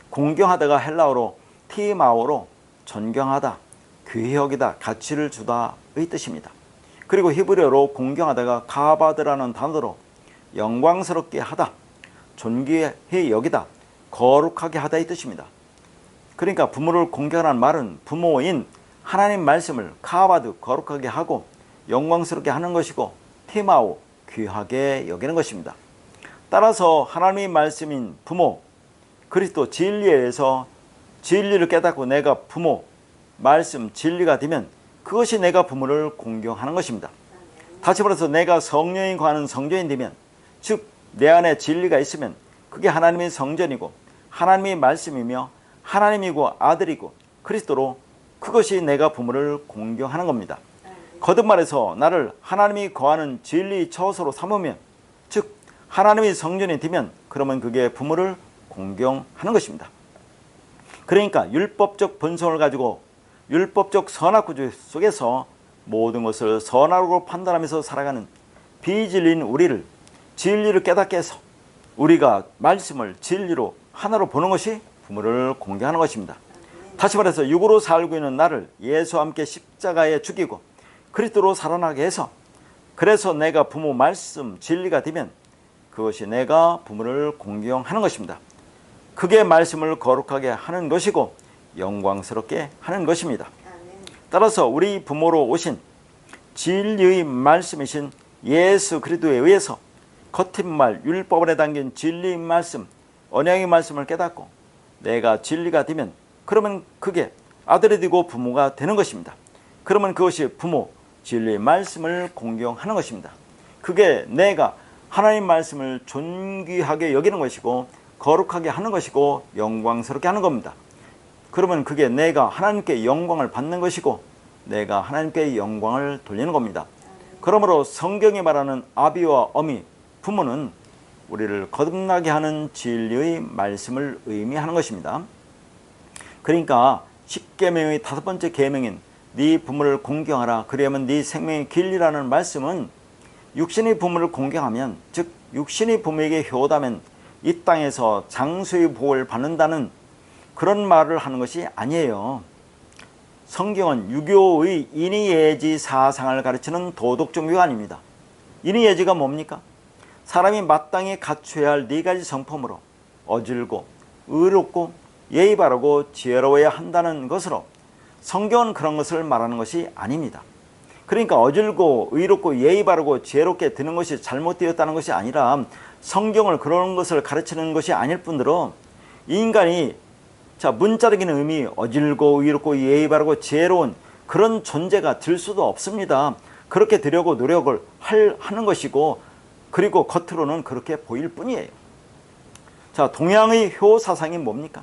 공경하다가 헬라어로 티마오로 존경하다, 귀히 여기다, 가치를 주다의 뜻입니다. 그리고 히브리어로 공경하다가 가바드라는 단어로 영광스럽게 하다, 존귀히 여기다, 거룩하게 하다의 뜻입니다. 그러니까 부모를 공경하는 말은 부모인 하나님 말씀을 카바드, 거룩하게 하고 영광스럽게 하는 것이고 티마오, 귀하게 여기는 것입니다. 따라서 하나님의 말씀인 부모, 그리스도 진리에 의해서 진리를 깨닫고 내가 부모, 말씀, 진리가 되면 그것이 내가 부모를 공경하는 것입니다. 다시 말해서 내가 성령이 거하는 성전이 되면, 즉 내 안에 진리가 있으면 그게 하나님의 성전이고 하나님의 말씀이며 하나님이고 아들이고 그리스도로 그것이 내가 부모를 공경하는 겁니다. 거듭 말해서 나를 하나님이 거하는 진리의 처소로 삼으면, 즉 하나님의 성전이 되면 그러면 그게 부모를 공경하는 것입니다. 그러니까 율법적 본성을 가지고 율법적 선악구조 속에서 모든 것을 선악으로 판단하면서 살아가는 비진리인 우리를 진리를 깨닫게 해서 우리가 말씀을 진리로 하나로 보는 것이 부모를 공경하는 것입니다. 다시 말해서 육으로 살고 있는 나를 예수와 함께 십자가에 죽이고 그리스도로 살아나게 해서 그래서 내가 부모 말씀 진리가 되면 그것이 내가 부모를 공경하는 것입니다. 그게 말씀을 거룩하게 하는 것이고 영광스럽게 하는 것입니다. 따라서 우리 부모로 오신 진리의 말씀이신 예수 그리스도에 의해서 겉힌 말 율법 안에 담긴 진리의 말씀, 언약의 말씀을 깨닫고 내가 진리가 되면 그러면 그게 아들이 되고 부모가 되는 것입니다. 그러면 그것이 부모, 진리의 말씀을 공경하는 것입니다. 그게 내가 하나님 말씀을 존귀하게 여기는 것이고 거룩하게 하는 것이고 영광스럽게 하는 겁니다. 그러면 그게 내가 하나님께 영광을 받는 것이고 내가 하나님께 영광을 돌리는 겁니다. 그러므로 성경이 말하는 아비와 어미, 부모는 우리를 거듭나게 하는 진리의 말씀을 의미하는 것입니다. 그러니까 십계명의 5번째 계명인 네 부모를 공경하라 그리하면 네 생명의 길이라는 말씀은 육신의 부모를 공경하면, 즉 육신의 부모에게 효도하면 이 땅에서 장수의 복을 받는다는 그런 말을 하는 것이 아니에요. 성경은 유교의 인의예지 사상을 가르치는 도덕적 묘안입니다. 인의예지가 뭡니까? 사람이 마땅히 갖춰야 할 4가지 성품으로 어질고 의롭고 예의 바르고 지혜로워야 한다는 것으로 성경은 그런 것을 말하는 것이 아닙니다. 그러니까 어질고 의롭고 예의 바르고 지혜롭게 되는 것이 잘못되었다는 것이 아니라 성경을 그런 것을 가르치는 것이 아닐 뿐더러 인간이 문자적인 의미 어질고 의롭고 예의 바르고 지혜로운 그런 존재가 될 수도 없습니다. 그렇게 되려고 노력을 하는 것이고 그리고 겉으로는 그렇게 보일 뿐이에요. 동양의 효 사상이 뭡니까?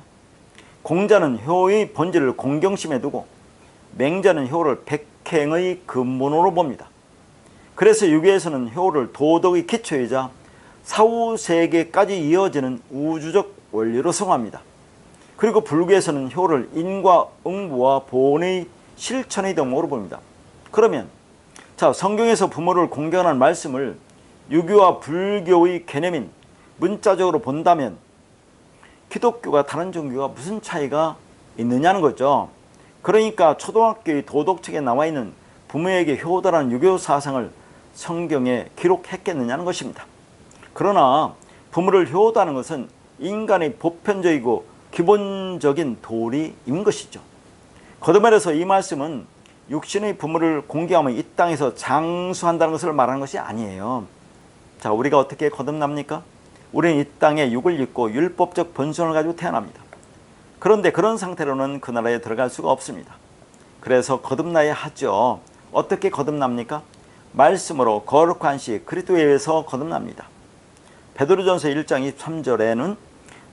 공자는 효의 본질을 공경심에 두고 맹자는 효를 백행의 근본으로 봅니다. 그래서 유교에서는 효를 도덕의 기초이자 사후세계까지 이어지는 우주적 원리로 성합니다. 그리고 불교에서는 효를 인과 응보와 본의 실천의 덕목으로 봅니다. 그러면 성경에서 부모를 공경하는 말씀을 유교와 불교의 개념인 문자적으로 본다면 기독교가 다른 종교와 무슨 차이가 있느냐는 거죠. 그러니까 초등학교의 도덕책에 나와 있는 부모에게 효도라는 유교 사상을 성경에 기록했겠느냐는 것입니다. 그러나 부모를 효도하는 것은 인간의 보편적이고 기본적인 도리인 것이죠. 거듭말해서 이 말씀은 육신의 부모를 공경하면 이 땅에서 장수한다는 것을 말하는 것이 아니에요. 우리가 어떻게 거듭납니까? 우리는 이 땅에 육을 입고 율법적 본성을 가지고 태어납니다. 그런데 그런 상태로는 그 나라에 들어갈 수가 없습니다. 그래서 거듭나야 하죠. 어떻게 거듭납니까? 말씀으로 거룩한 시 그리스도에 의해서 거듭납니다. 베드로전서 1장 23절에는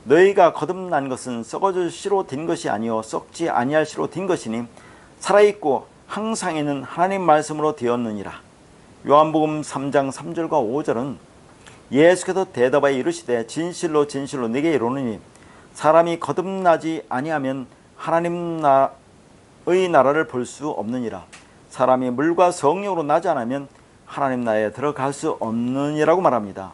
너희가 거듭난 것은 썩어질 씨로 된 것이 아니요 썩지 아니할 씨로 된 것이니 살아있고 항상 있는 하나님 말씀으로 되었느니라. 요한복음 3장 3절과 5절은 예수께서 대답하여 이르시되 진실로 진실로 네게 이르노니 사람이 거듭나지 아니하면 하나님 나의 나라를 볼 수 없느니라. 사람이 물과 성령으로 나지 않으면 하나님 나라에 들어갈 수 없느니라고 말합니다.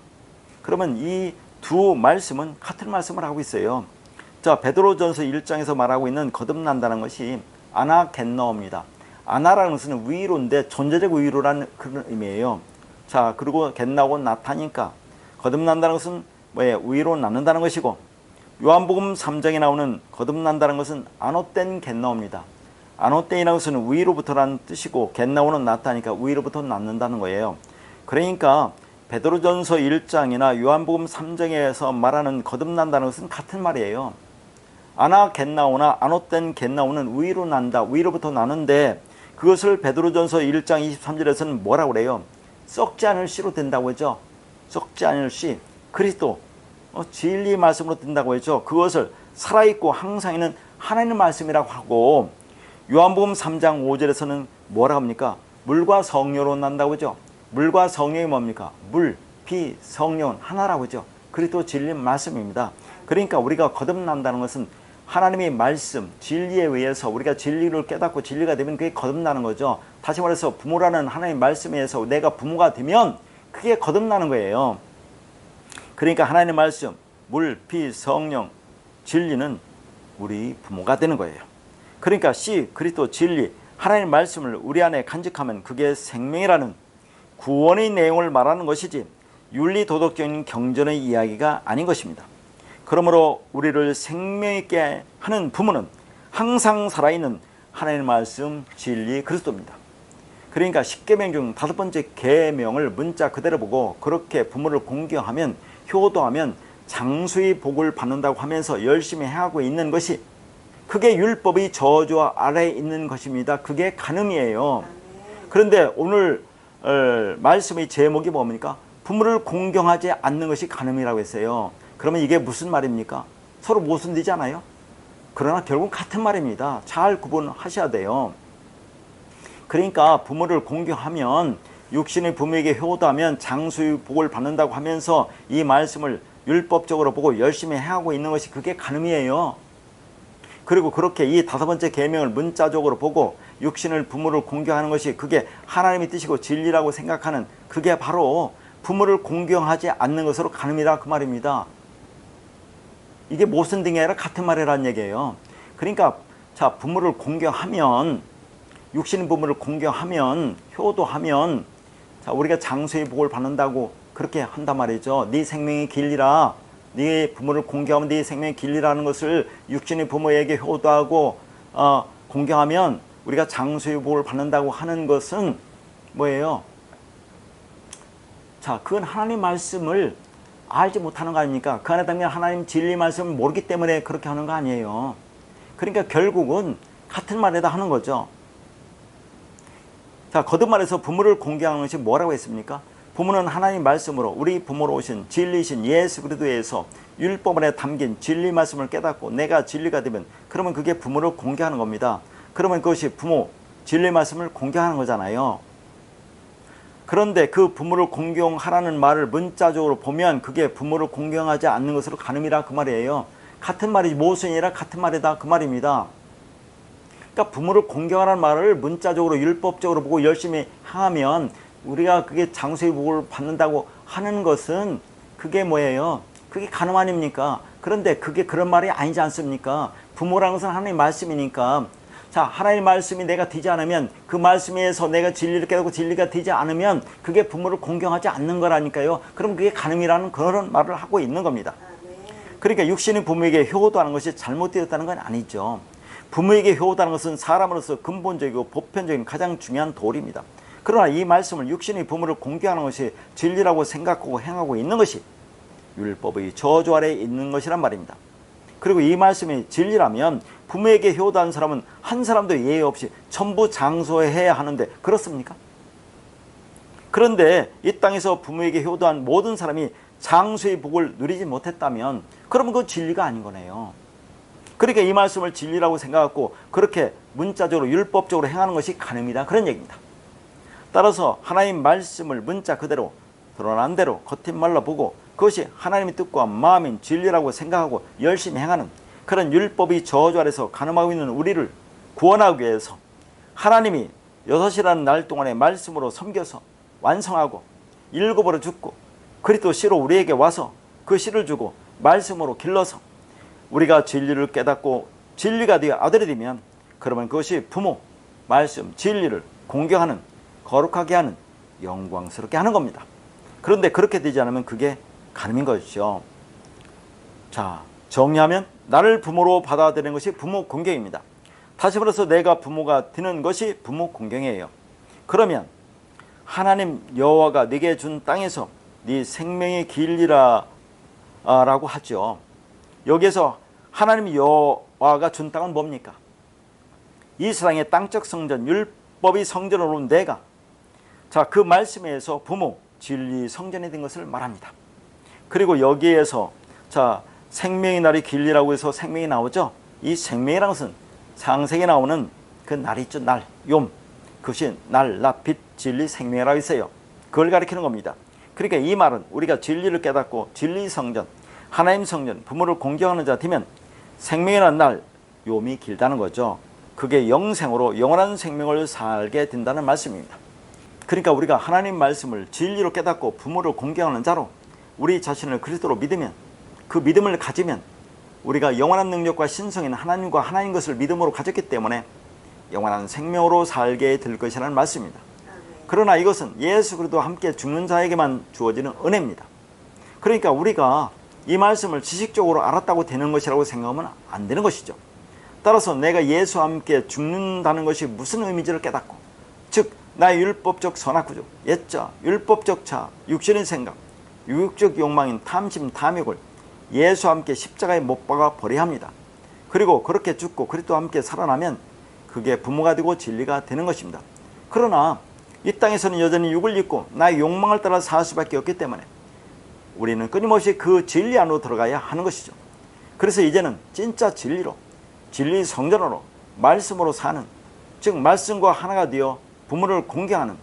그러면 이 두 말씀은 같은 말씀을 하고 있어요. 베드로전서 1장에서 말하고 있는 거듭난다는 것이 아나겐너입니다. 아나라는 것은 위로인데 존재적 위로라는 그런 의미예요. 그리고 겟나고 나타니까 거듭난다는 것은 위로 낳는다는 것이고, 요한복음 3장에 나오는 거듭난다는 것은 아노땐 겟나오입니다. 아노땐이라는 것은 위로부터라는 뜻이고 겟나오는 나타니까 위로부터 낳는다는 거예요. 그러니까 베드로전서 1장이나 요한복음 3장에서 말하는 거듭난다는 것은 같은 말이에요. 아나겟나오나 아노땐 겟나오는 위로 난다, 위로부터 나는데 그것을 베드로전서 1장 23절에서는 뭐라고 그래요? 썩지 않을 씨로 된다고 했죠. 썩지 않을 씨, 그리스도, 진리 말씀으로 된다고 했죠. 그것을 살아있고 항상 있는 하나님 말씀이라고 하고, 요한복음 3장 5절에서는 뭐라고 합니까? 물과 성령으로 난다고 했죠. 물과 성령이 뭡니까? 물, 피, 성령은 하나라고 했죠. 그리스도 진리 말씀입니다. 그러니까 우리가 거듭난다는 것은 하나님의 말씀, 진리에 의해서 우리가 진리를 깨닫고 진리가 되면 그게 거듭나는 거죠. 다시 말해서 부모라는 하나님의 말씀에 의해서 내가 부모가 되면 그게 거듭나는 거예요. 그러니까 하나님의 말씀, 물, 피, 성령, 진리는 우리 부모가 되는 거예요. 그러니까 씨, 그리스도, 진리, 하나님의 말씀을 우리 안에 간직하면 그게 생명이라는 구원의 내용을 말하는 것이지 윤리 도덕적인 경전의 이야기가 아닌 것입니다. 그러므로 우리를 생명 있게 하는 부모는 항상 살아있는 하나님의 말씀, 진리, 그리스도입니다. 그러니까 10계명 중 5번째 계명을 문자 그대로 보고 그렇게 부모를 공경하면, 효도하면 장수의 복을 받는다고 하면서 열심히 행하고 있는 것이, 그게 율법의 저주 아래에 있는 것입니다. 그게 간음이에요. 그런데 오늘 말씀의 제목이 뭡니까? 부모를 공경하지 않는 것이 간음이라고 했어요. 그러면 이게 무슨 말입니까? 서로 모순되잖아요. 그러나 결국 같은 말입니다. 잘 구분하셔야 돼요. 그러니까 부모를 공경하면, 육신의 부모에게 효도하면 장수의 복을 받는다고 하면서 이 말씀을 율법적으로 보고 열심히 행하고 있는 것이, 그게 간음이에요. 그리고 그렇게 이 5번째 계명을 문자적으로 보고 육신을, 부모를 공경하는 것이, 그게 하나님의 뜻이고 진리라고 생각하는, 그게 바로 부모를 공경하지 않는 것으로 간음이다, 그 말입니다. 이게 모순된 게 아니라 같은 말이라는 얘기예요. 그러니까 자, 부모를 공경하면, 육신 부모를 공경하면, 효도하면, 자, 우리가 장수의 복을 받는다고 그렇게 한단 말이죠. 네 생명의 길이라, 네 부모를 공경하면 네 생명의 길이라는 것을 육신의 부모에게 효도하고 공경하면 우리가 장수의 복을 받는다고 하는 것은 뭐예요? 자, 그건 하나님 말씀을 알지 못하는 거 아닙니까? 그 안에 담긴 하나님 진리 말씀을 모르기 때문에 그렇게 하는 거 아니에요. 그러니까 결국은 같은 말에다 하는 거죠. 자, 거듭 말해서 부모를 공경하는 것이 뭐라고 했습니까? 부모는 하나님 말씀으로 우리 부모로 오신 진리신 예수 그리스도에서 율법 안에 담긴 진리 말씀을 깨닫고 내가 진리가 되면, 그러면 그게 부모를 공경하는 겁니다. 그러면 그것이 부모 진리 말씀을 공경하는 거잖아요. 그런데 그 부모를 공경하라는 말을 문자적으로 보면 그게 부모를 공경하지 않는 것으로 간음이라, 그 말이에요. 같은 말이 모순이라 같은 말이다, 그 말입니다. 그러니까 부모를 공경하라는 말을 문자적으로 율법적으로 보고 열심히 행하면 우리가 그게 장수의 복을 받는다고 하는 것은, 그게 뭐예요? 그게 간음 아닙니까? 그런데 그게 그런 말이 아니지 않습니까? 부모라는 것은 하나님의 말씀이니까, 자, 하나님의 말씀이 내가 되지 않으면, 그 말씀에서 내가 진리를 깨닫고 진리가 되지 않으면 그게 부모를 공경하지 않는 거라니까요. 그럼 그게 간음이라는 그런 말을 하고 있는 겁니다. 그러니까 육신의 부모에게 효도하는 것이 잘못되었다는 건 아니죠. 부모에게 효도하는 것은 사람으로서 근본적이고 보편적인 가장 중요한 도리입니다. 그러나 이 말씀을 육신의 부모를 공경하는 것이 진리라고 생각하고 행하고 있는 것이 율법의 저주 아래에 있는 것이란 말입니다. 그리고 이 말씀이 진리라면 부모에게 효도하는 사람은 한 사람도 예외 없이 전부 장수해야 하는데, 그렇습니까? 그런데 이 땅에서 부모에게 효도한 모든 사람이 장수의 복을 누리지 못했다면, 그러면 그건 진리가 아닌 거네요. 그러니까 이 말씀을 진리라고 생각하고 그렇게 문자적으로 율법적으로 행하는 것이 간음이다, 그런 얘기입니다. 따라서 하나님 말씀을 문자 그대로 드러난 대로 겉힌말로 보고 그것이 하나님의 뜻과 마음인 진리라고 생각하고 열심히 행하는 그런 율법의 저주 아래서 간음하고 있는 우리를 구원하기 위해서 하나님이 6이라는 날 동안에 말씀으로 섬겨서 완성하고 일곱으로 죽고 그리스도 씨로 우리에게 와서 그 씨를 주고 말씀으로 길러서 우리가 진리를 깨닫고 진리가 되어 아들이 되면, 그러면 그것이 부모, 말씀, 진리를 공경하는, 거룩하게 하는, 영광스럽게 하는 겁니다. 그런데 그렇게 되지 않으면 그게 간음인 것이죠. 자, 정리하면 나를 부모로 받아들이는 것이 부모 공경입니다. 다시 말해서 내가 부모가 되는 것이 부모 공경이에요. 그러면 하나님 여호와가 네게 준 땅에서 네 생명의 길이라 라고 하죠. 여기에서 하나님 여호와가 준 땅은 뭡니까? 이 세상의 땅적 성전, 율법의 성전으로 온 내가, 자, 그 말씀에서 부모, 진리 성전이 된 것을 말합니다. 그리고 여기에서 자, 생명의 날이 길리라고 해서 생명이 나오죠. 이 생명이라는 것은 창세기에 나오는 그 날 있죠, 날, 욤, 그것이 날, 낮, 빛, 진리, 생명이라고 있어요. 그걸 가리키는 겁니다. 그러니까 이 말은 우리가 진리를 깨닫고 진리 성전, 하나님 성전, 부모를 공경하는 자 되면 생명이라는 날, 욤이 길다는 거죠. 그게 영생으로 영원한 생명을 살게 된다는 말씀입니다. 그러니까 우리가 하나님 말씀을 진리로 깨닫고 부모를 공경하는 자로 우리 자신을 그리스도로 믿으면, 그 믿음을 가지면 우리가 영원한 능력과 신성인 하나님과 하나님 것을 믿음으로 가졌기 때문에 영원한 생명으로 살게 될 것이라는 말씀입니다. 그러나 이것은 예수 그리스도와 함께 죽는 자에게만 주어지는 은혜입니다. 그러니까 우리가 이 말씀을 지식적으로 알았다고 되는 것이라고 생각하면 안 되는 것이죠. 따라서 내가 예수와 함께 죽는다는 것이 무슨 의미인지를 깨닫고, 즉 나의 율법적 선악구조, 옛자, 율법적 자, 육신의 생각, 육적 욕망인 탐심, 탐욕을 예수와 함께 십자가에 못 박아 버려야 합니다. 그리고 그렇게 죽고 그리스도와 함께 살아나면 그게 부모가 되고 진리가 되는 것입니다. 그러나 이 땅에서는 여전히 육을 입고 나의 욕망을 따라 살 수밖에 없기 때문에 우리는 끊임없이 그 진리 안으로 들어가야 하는 것이죠. 그래서 이제는 진짜 진리로, 진리 성전으로, 말씀으로 사는, 즉 말씀과 하나가 되어 부모를 공경하는,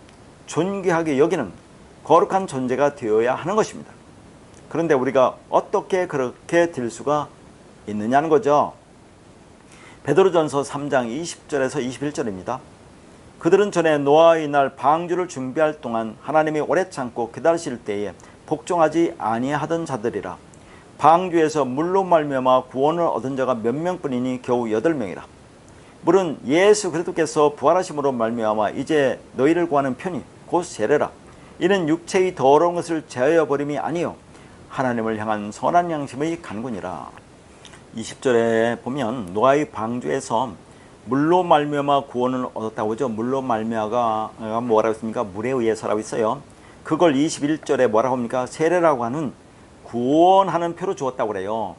존귀하게 여기는 거룩한 존재가 되어야 하는 것입니다. 그런데 우리가 어떻게 그렇게 될 수가 있느냐는 거죠. 베드로전서 3장 20절에서 21절입니다. 그들은 전에 노아의 날 방주를 준비할 동안 하나님이 오래 참고 기다리실 때에 복종하지 아니하던 자들이라. 방주에서 물로 말미암아 구원을 얻은 자가 몇 명뿐이니 겨우 8명이라. 물은 예수 그리스도께서 부활하심으로 말미암아 이제 너희를 구하는 편이 곧 세례라. 이는 육체의 더러운 것을 제하여 버림이 아니요 하나님을 향한 선한 양심의 간구니라. 20절에 보면 노아의 방주에서 물로 말미암아 구원을 얻었다고 하죠. 물로 말미암아가 뭐라고 했습니까? 물에 의해서라고 있어요. 그걸 21절에 뭐라고 합니까? 세례라고 하는 구원하는 표로 주었다고 그래요.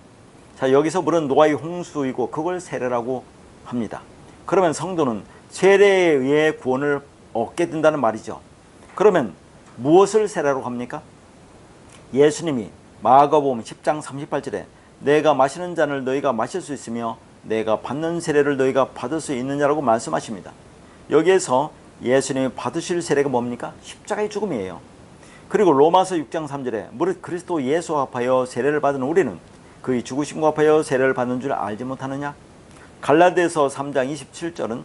자, 여기서 물은 노아의 홍수이고 그걸 세례라고 합니다. 그러면 성도는 세례에 의해 구원을 얻게 된다는 말이죠. 그러면 무엇을 세례라고 합니까? 예수님이 마가복음 10장 38절에 내가 마시는 잔을 너희가 마실 수 있으며 내가 받는 세례를 너희가 받을 수 있느냐라고 말씀하십니다. 여기에서 예수님이 받으실 세례가 뭡니까? 십자가의 죽음이에요. 그리고 로마서 6장 3절에 무릇 그리스도 예수와 합하여 세례를 받은 우리는 그의 죽으심과 합하여 세례를 받는 줄 알지 못하느냐? 갈라디아서 3장 27절은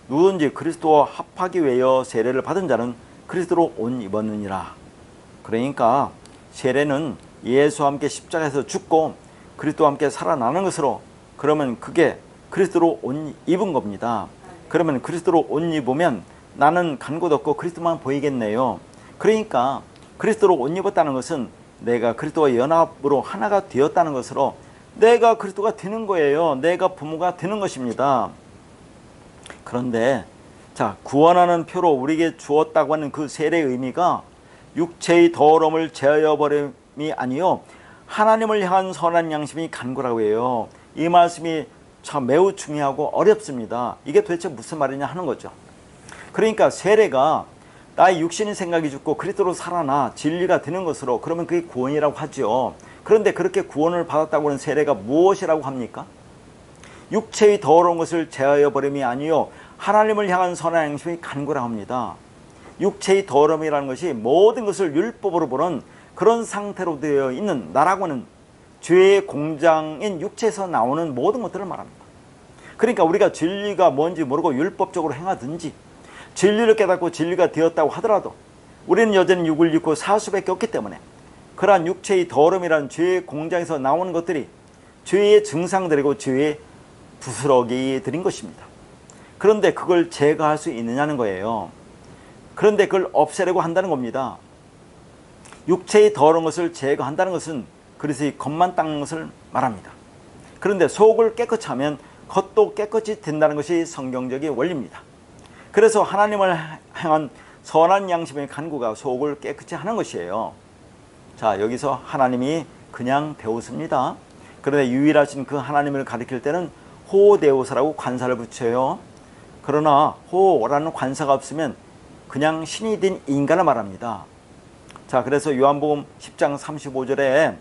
누구든지 그리스도와 합하기 위하여 세례를 받은 자는 그리스도로 옷 입었느니라. 그러니까 세례는 예수와 함께 십자가에서 죽고 그리스도와 함께 살아나는 것으로, 그러면 그게 그리스도로 옷 입은 겁니다. 그러면 그리스도로 옷 입으면 나는 간 곳 없고 그리스도만 보이겠네요. 그러니까 그리스도로 옷 입었다는 것은 내가 그리스도와 연합으로 하나가 되었다는 것으로 내가 그리스도가 되는 거예요. 내가 부모가 되는 것입니다. 그런데 자, 구원하는 표로 우리에게 주었다고 하는 그 세례의 의미가 육체의 더러움을 제하여 버림이 아니요 하나님을 향한 선한 양심이 간구라고 해요. 이 말씀이 참 매우 중요하고 어렵습니다. 이게 도대체 무슨 말이냐 하는 거죠. 그러니까 세례가 나의 육신의 생각이 죽고 그리스도로 살아나 진리가 되는 것으로, 그러면 그게 구원이라고 하죠. 그런데 그렇게 구원을 받았다고 하는 세례가 무엇이라고 합니까? 육체의 더러운 것을 제하여 버림이 아니요 하나님을 향한 선한 양심이 간구라고 합니다. 육체의 더러움이라는 것이 모든 것을 율법으로 보는 그런 상태로 되어 있는 나라고는 죄의 공장인 육체에서 나오는 모든 것들을 말합니다. 그러니까 우리가 진리가 뭔지 모르고 율법적으로 행하든지 진리를 깨닫고 진리가 되었다고 하더라도 우리는 여전히 육을 입고 살 수밖에 없기 때문에 그러한 육체의 더러움이라는 죄의 공장에서 나오는 것들이 죄의 증상들이고 죄의 부스러기들인 것입니다. 그런데 그걸 제거할 수 있느냐는 거예요. 그런데 그걸 없애려고 한다는 겁니다. 육체의 더러운 것을 제거한다는 것은 그리스도의 겉만 닦는 것을 말합니다. 그런데 속을 깨끗이 하면 겉도 깨끗이 된다는 것이 성경적인 원리입니다. 그래서 하나님을 향한 선한 양심의 간구가 속을 깨끗이 하는 것이에요. 자, 여기서 하나님이 그냥 배우십니다. 그런데 유일하신 그 하나님을 가리킬 때는 호데우스라고 관사를 붙여요. 그러나 호라는 관사가 없으면 그냥 신이 된 인간을 말합니다. 자, 그래서 요한복음 10장 35절에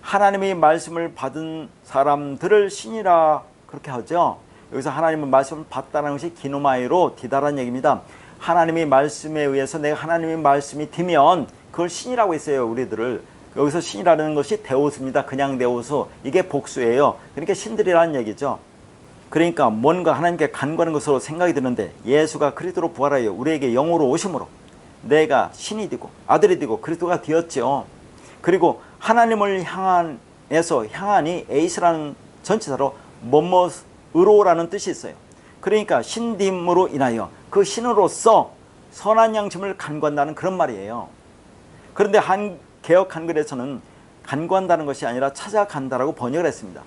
하나님의 말씀을 받은 사람들을 신이라 그렇게 하죠. 여기서 하나님의 말씀을 받다는 것이 기노마이로 디다라는 얘기입니다. 하나님의 말씀에 의해서 내가 하나님의 말씀이 되면 그걸 신이라고 했어요. 우리들을. 여기서 신이라는 것이 데우스입니다. 그냥 데우스. 이게 복수예요. 그러니까 신들이라는 얘기죠. 그러니까 뭔가 하나님께 간구하는 것으로 생각이 드는데 예수가 그리스도로 부활하여 우리에게 영으로 오심으로 내가 신이 되고 아들이 되고 그리스도가 되었죠. 그리고 하나님을 향한에서 향한이 에이스라는 전치사로 뭐뭐으로라는 뜻이 있어요. 그러니까 신됨으로 인하여 그 신으로서 선한 양심을 간구한다는 그런 말이에요. 그런데 개역 한글에서는 간구한다는 것이 아니라 찾아간다라고 번역을 했습니다.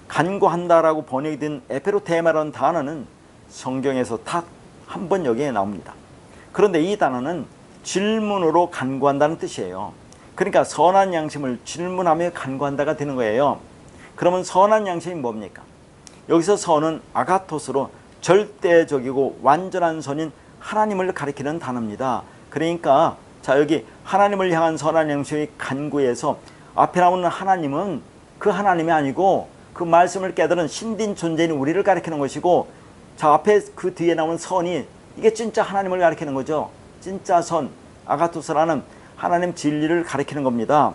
간구한다라고 번역이 된 에페로테마라는 단어는 성경에서 딱 한 번 여기에 나옵니다. 그런데 이 단어는 질문으로 간구한다는 뜻이에요. 그러니까 선한 양심을 질문하며 간구한다가 되는 거예요. 그러면 선한 양심이 뭡니까? 여기서 선은 아가토스로 절대적이고 완전한 선인 하나님을 가리키는 단어입니다. 그러니까 자, 여기 하나님을 향한 선한 양심의 간구에서 앞에 나오는 하나님은 그 하나님이 아니고 그 말씀을 깨달은 신진 존재인 우리를 가리키는 것이고, 자, 앞에 그 뒤에 나오는 선이 이게 진짜 하나님을 가리키는 거죠. 진짜 선, 아가토스라는 하나님 진리를 가리키는 겁니다.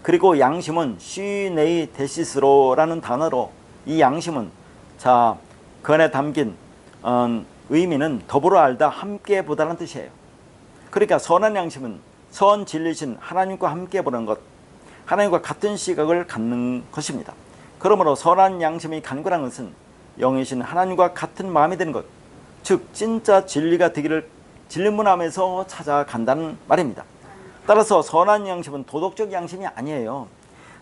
그리고 양심은 시네이 데시스로라는 단어로, 이 양심은 자, 그 안에 담긴 의미는 더불어 알다, 함께 보다라는 뜻이에요. 그러니까 선한 양심은 선 진리신 하나님과 함께 보는 것, 하나님과 같은 시각을 갖는 것입니다. 그러므로 선한 양심이 간구한 것은 영이신 하나님과 같은 마음이 되는 것, 즉 진짜 진리가 되기를 질문하면서 찾아간다는 말입니다. 따라서 선한 양심은 도덕적 양심이 아니에요.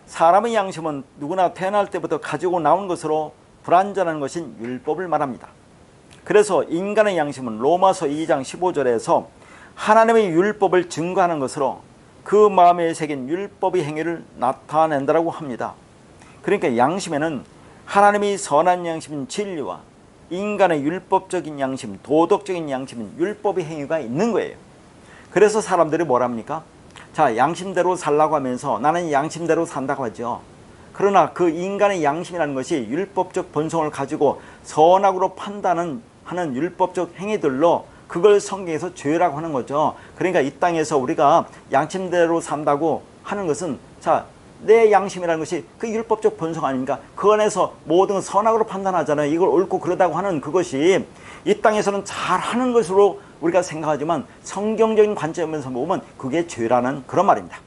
사람의 양심은 누구나 태어날 때부터 가지고 나온 것으로 불완전한 것인 율법을 말합니다. 그래서 인간의 양심은 로마서 2장 15절에서 하나님의 율법을 증거하는 것으로 그 마음에 새긴 율법의 행위를 나타낸다고 합니다. 그러니까 양심에는 하나님의 선한 양심인 진리와 인간의 율법적인 양심, 도덕적인 양심인 율법의 행위가 있는 거예요. 그래서 사람들이 뭐랍니까? 자, 양심대로 살라고 하면서 나는 양심대로 산다고 하죠. 그러나 그 인간의 양심이라는 것이 율법적 본성을 가지고 선악으로 판단하는 율법적 행위들로 그걸 성경에서 죄라고 하는 거죠. 그러니까 이 땅에서 우리가 양심대로 산다고 하는 것은, 자, 내 양심이라는 것이 그 율법적 본성 아닙니까? 그 안에서 모든 선악으로 판단하잖아요. 이걸 옳고 그러다고 하는 그것이 이 땅에서는 잘하는 것으로 우리가 생각하지만 성경적인 관점에서 보면 그게 죄라는 그런 말입니다.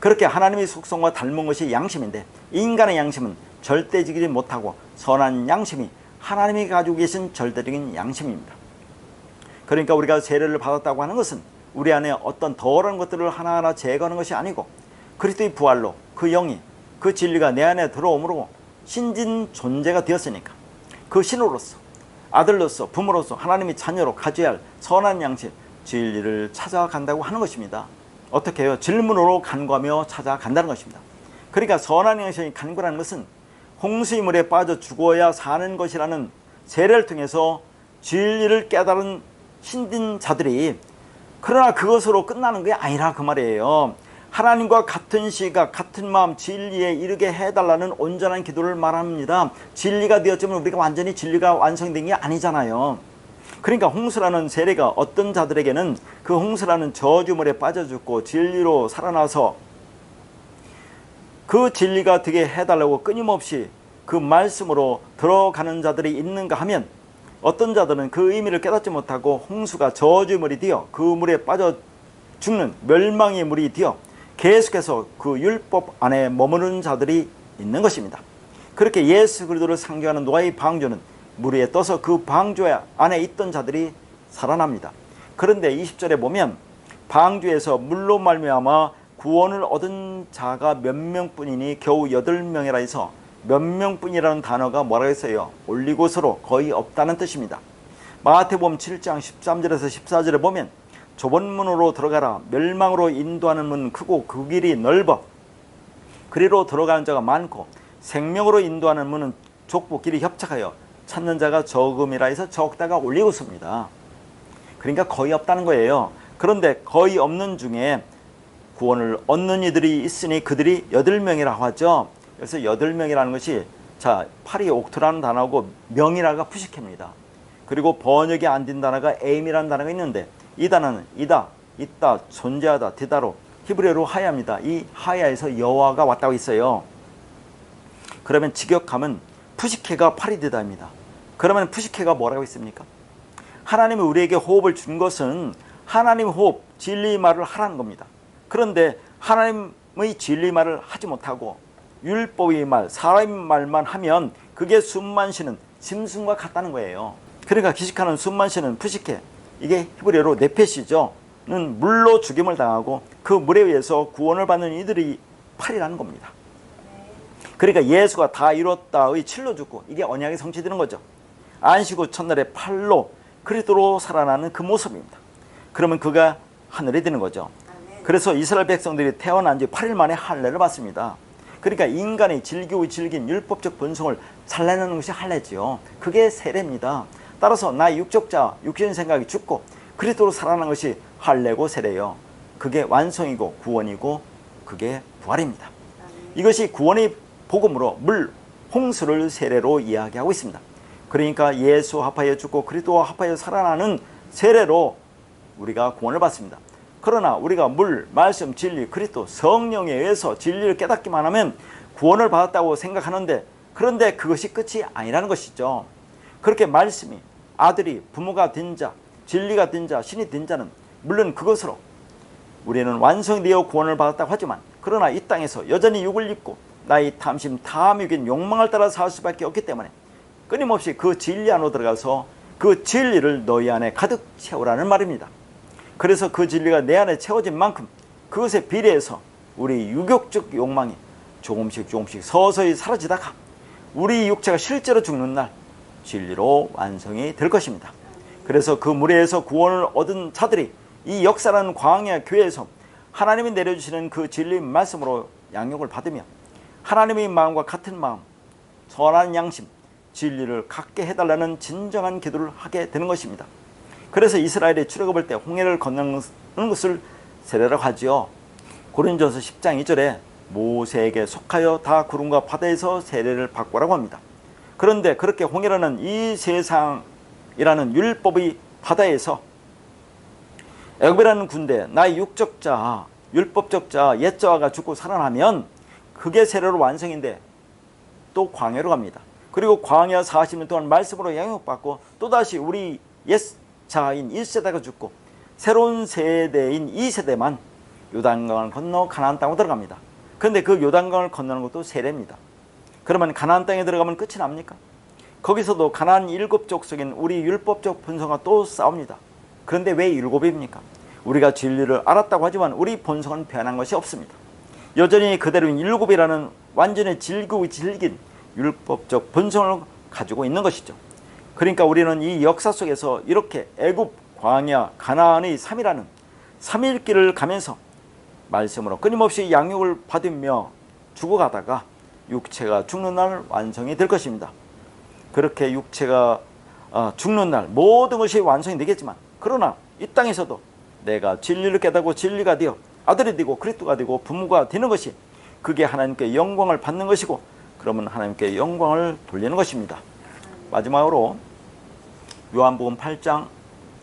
그렇게 하나님의 속성과 닮은 것이 양심인데, 인간의 양심은 절대적이지 못하고 선한 양심이 하나님이 가지고 계신 절대적인 양심입니다. 그러니까 우리가 세례를 받았다고 하는 것은 우리 안에 어떤 더러운 것들을 하나하나 제거하는 것이 아니고 그리스도의 부활로 그 영이, 그 진리가 내 안에 들어옴으로 신진 존재가 되었으니까 그 신으로서, 아들로서, 부모로서, 하나님의 자녀로 가져야 할 선한 양심, 진리를 찾아간다고 하는 것입니다. 어떻게 해요? 질문으로 간구하며 찾아간다는 것입니다. 그러니까 선한 양심이 간구라는 것은 홍수의 물에 빠져 죽어야 사는 것이라는 세례를 통해서 진리를 깨달은 신진 자들이, 그러나 그것으로 끝나는 게 아니라 그 말이에요. 하나님과 같은 시각, 같은 마음, 진리에 이르게 해달라는 온전한 기도를 말합니다. 진리가 되었지만 우리가 완전히 진리가 완성된 게 아니잖아요. 그러니까 홍수라는 세례가 어떤 자들에게는 그 홍수라는 저주물에 빠져 죽고 진리로 살아나서 그 진리가 되게 해달라고 끊임없이 그 말씀으로 들어가는 자들이 있는가 하면, 어떤 자들은 그 의미를 깨닫지 못하고 홍수가 저주물이 되어 그 물에 빠져 죽는 멸망의 물이 되어 계속해서 그 율법 안에 머무는 자들이 있는 것입니다. 그렇게 예수 그리스도를 상징하는 노아의 방주는 물 위에 떠서 그 방주 안에 있던 자들이 살아납니다. 그런데 20절에 보면 방주에서 물로 말미암아 구원을 얻은 자가 몇 명뿐이니 겨우 8명이라 해서 몇 명뿐이라는 단어가 뭐라고 했어요? 올리고서로 거의 없다는 뜻입니다. 마태복음 7장 13절에서 14절에 보면 좁은 문으로 들어가라. 멸망으로 인도하는 문은 크고 그 길이 넓어 그리로 들어가는 자가 많고 생명으로 인도하는 문은 좁고 길이 협착하여 찾는 자가 적음이라 해서 적다가 올리고서입니다. 그러니까 거의 없다는 거예요. 그런데 거의 없는 중에 구원을 얻는 이들이 있으니 그들이 8명이라고 하죠. 그래서 8명이라는 것이, 자, 파리옥토라는 단어고 명이라가 푸시케입니다. 그리고 번역이 안 된 단어가 에임이라는 단어가 있는데, 이 단어는 이다, 있다, 존재하다, 디다로 히브리어로 하야입니다. 이 하야에서 여호와가 왔다고 있어요. 그러면 직역하면 푸시케가 파리디다입니다. 그러면 푸시케가 뭐라고 있습니까? 하나님이 우리에게 호흡을 준 것은 하나님의 호흡, 진리의 말을 하라는 겁니다. 그런데 하나님의 진리의 말을 하지 못하고 율법의 말, 사람의 말만 하면 그게 숨만 쉬는 짐승과 같다는 거예요. 그러니까 기식하는 숨마시는 푸시케, 이게 히브리어로 네페시죠. 는 물로 죽임을 당하고 그 물에 의해서 구원을 받는 이들이 8이라는 겁니다. 그러니까 예수가 다 이뤘다의 7로 죽고 이게 언약이 성취되는 거죠. 안식 후 첫날에 8로 그리스도로 살아나는 그 모습입니다. 그러면 그가 하늘에 되는 거죠. 그래서 이스라엘 백성들이 태어난 지 8일 만에 할례를 받습니다. 그러니까 인간이 즐긴 율법적 본성을 살려내는 것이 할례지요. 그게 세례입니다. 따라서 나의 육적 자, 육신 생각이 죽고 그리스도로 살아나는 것이 할례고 세례요. 그게 완성이고 구원이고 그게 부활입니다. 이것이 구원의 복음으로 물, 홍수를 세례로 이야기하고 있습니다. 그러니까 예수 합하여 죽고 그리스도와 합하여 살아나는 세례로 우리가 구원을 받습니다. 그러나 우리가 물, 말씀, 진리, 그리스도, 성령에 의해서 진리를 깨닫기만 하면 구원을 받았다고 생각하는데, 그런데 그것이 끝이 아니라는 것이죠. 그렇게 말씀이 아들이 부모가 된 자, 진리가 된 자, 신이 된 자는 물론 그것으로 우리는 완성되어 구원을 받았다고 하지만, 그러나 이 땅에서 여전히 육을 입고 나의 탐심, 탐욕인 욕망을 따라 살 수밖에 없기 때문에 끊임없이 그 진리 안으로 들어가서 그 진리를 너희 안에 가득 채우라는 말입니다. 그래서 그 진리가 내 안에 채워진 만큼 그것에 비례해서 우리 유격적 욕망이 조금씩 서서히 사라지다가 우리 육체가 실제로 죽는 날 진리로 완성이 될 것입니다. 그래서 그 무리에서 구원을 얻은 자들이 이 역사라는 광야 교회에서 하나님이 내려주시는 그 진리 말씀으로 양육을 받으며 하나님의 마음과 같은 마음, 선한 양심, 진리를 갖게 해달라는 진정한 기도를 하게 되는 것입니다. 그래서 이스라엘이 출애굽할 때 홍해를 건너는 것을 세례라고 하지요. 고린도전서 10장 2절에 모세에게 속하여 다 구름과 바다에서 세례를 받고라고 합니다. 그런데 그렇게 홍해라는 이 세상이라는 율법의 바다에서 애굽이라는 군대, 나의 육적 자, 율법적 자, 옛자가 죽고 살아나면 그게 세례로 완성인데 또 광야로 갑니다. 그리고 광야 40년 동안 말씀으로 양육받고 또다시 우리 옛자인 1세대가 죽고 새로운 세대인 2세대만 요단강을 건너 가나안 땅으로 들어갑니다. 그런데 그 요단강을 건너는 것도 세례입니다. 그러면 가나안 땅에 들어가면 끝이 납니까? 거기서도 가나안 7족속인 우리 율법적 본성과 또 싸웁니다. 그런데 왜 7입니까? 우리가 진리를 알았다고 하지만 우리 본성은 변한 것이 없습니다. 여전히 그대로인 7이라는 완전히 질긴 율법적 본성을 가지고 있는 것이죠. 그러니까 우리는 이 역사 속에서 이렇게 애굽, 광야, 가나안의 3이라는 3일길을 가면서 말씀으로 끊임없이 양육을 받으며 죽어가다가 육체가 죽는 날 완성이 될 것입니다. 그렇게 육체가 죽는 날 모든 것이 완성이 되겠지만, 그러나 이 땅에서도 내가 진리를 깨닫고 진리가 되어 아들이 되고 그리스도가 되고 부모가 되는 것이 그게 하나님께 영광을 받는 것이고, 그러면 하나님께 영광을 돌리는 것입니다. 마지막으로 요한복음 8장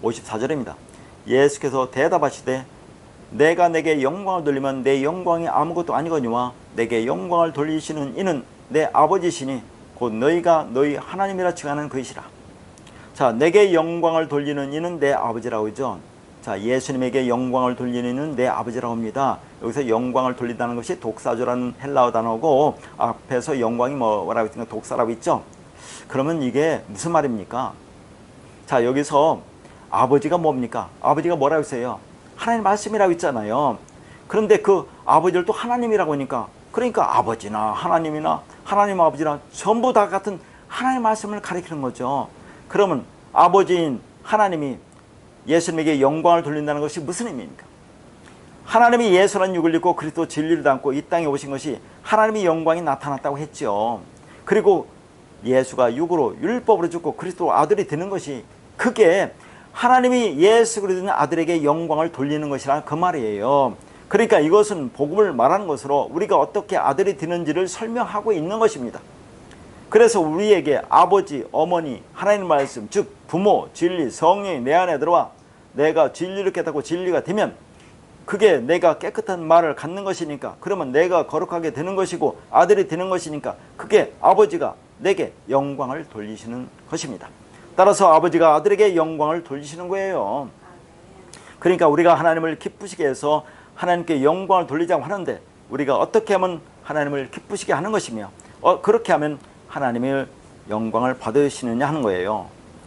54절입니다. 예수께서 대답하시되 내가 내게 영광을 돌리면 내 영광이 아무것도 아니거니와 내게 영광을 돌리시는 이는 내 아버지시니 곧 너희가 너희 하나님이라 칭하는 그이시라. 자, 내게 영광을 돌리는 이는 내 아버지라고 하죠. 자, 예수님에게 영광을 돌리는 이는 내 아버지라고 합니다. 여기서 영광을 돌린다는 것이 독사조라는 헬라어 단어고, 앞에서 영광이 뭐라고 있으니까 독사라고 있죠. 그러면 이게 무슨 말입니까? 자, 여기서 아버지가 뭡니까? 아버지가 뭐라고 했어요? 하나님 말씀이라고 있잖아요. 그런데 그 아버지를 또 하나님이라고 하니까, 그러니까 아버지나 하나님이나 하나님 아버지나 전부 다 같은 하나님 말씀을 가리키는 거죠. 그러면 아버지인 하나님이 예수님에게 영광을 돌린다는 것이 무슨 의미입니까? 하나님이 예수라는 육을 입고 그리스도 진리를 담고 이 땅에 오신 것이 하나님의 영광이 나타났다고 했죠. 그리고 예수가 육으로 율법으로 죽고 그리스도 아들이 되는 것이, 그게 하나님이 예수 그리스도의 아들에게 영광을 돌리는 것이라 그 말이에요. 그러니까 이것은 복음을 말하는 것으로 우리가 어떻게 아들이 되는지를 설명하고 있는 것입니다. 그래서 우리에게 아버지, 어머니, 하나님 말씀, 즉 부모, 진리, 성령이 내 안에 들어와 내가 진리를 깨닫고 진리가 되면 그게 내가 깨끗한 말을 갖는 것이니까, 그러면 내가 거룩하게 되는 것이고 아들이 되는 것이니까 그게 아버지가 내게 영광을 돌리시는 것입니다. 따라서 아버지가 아들에게 영광을 돌리시는 거예요. 그러니까 우리가 하나님을 기쁘시게 해서 하나님께 영광을 돌리자고 하는데, 우리가 어떻게 하면 하나님을 기쁘시게 하는 것이며 그렇게 하면 하나님의 영광을 받으시느냐 하는 거예요.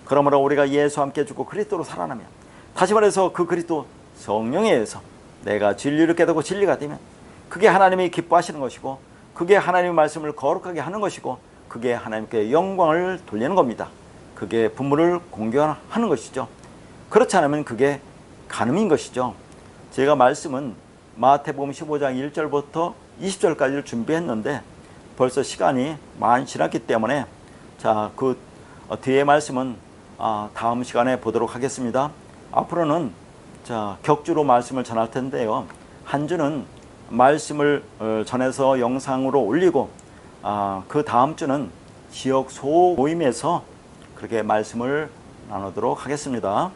그러므로 우리가 예수와 함께 죽고 그리스도로 살아나면, 다시 말해서 그 그리스도 성령에 의해서 내가 진리를 깨닫고 진리가 되면 그게 하나님이 기뻐하시는 것이고, 그게 하나님의 말씀을 거룩하게 하는 것이고, 그게 하나님께 영광을 돌리는 겁니다. 그게 부모를 공경하는 것이죠. 그렇지 않으면 그게 간음인 것이죠. 제가 말씀은 마태복음 15장 1절부터 20절까지를 준비했는데 벌써 시간이 많이 지났기 때문에 그 뒤에 말씀은 다음 시간에 보도록 하겠습니다. 앞으로는 격주로 말씀을 전할 텐데요. 한 주는 말씀을 전해서 영상으로 올리고, 그 다음 주는 지역 소모임에서 그렇게 말씀을 나누도록 하겠습니다.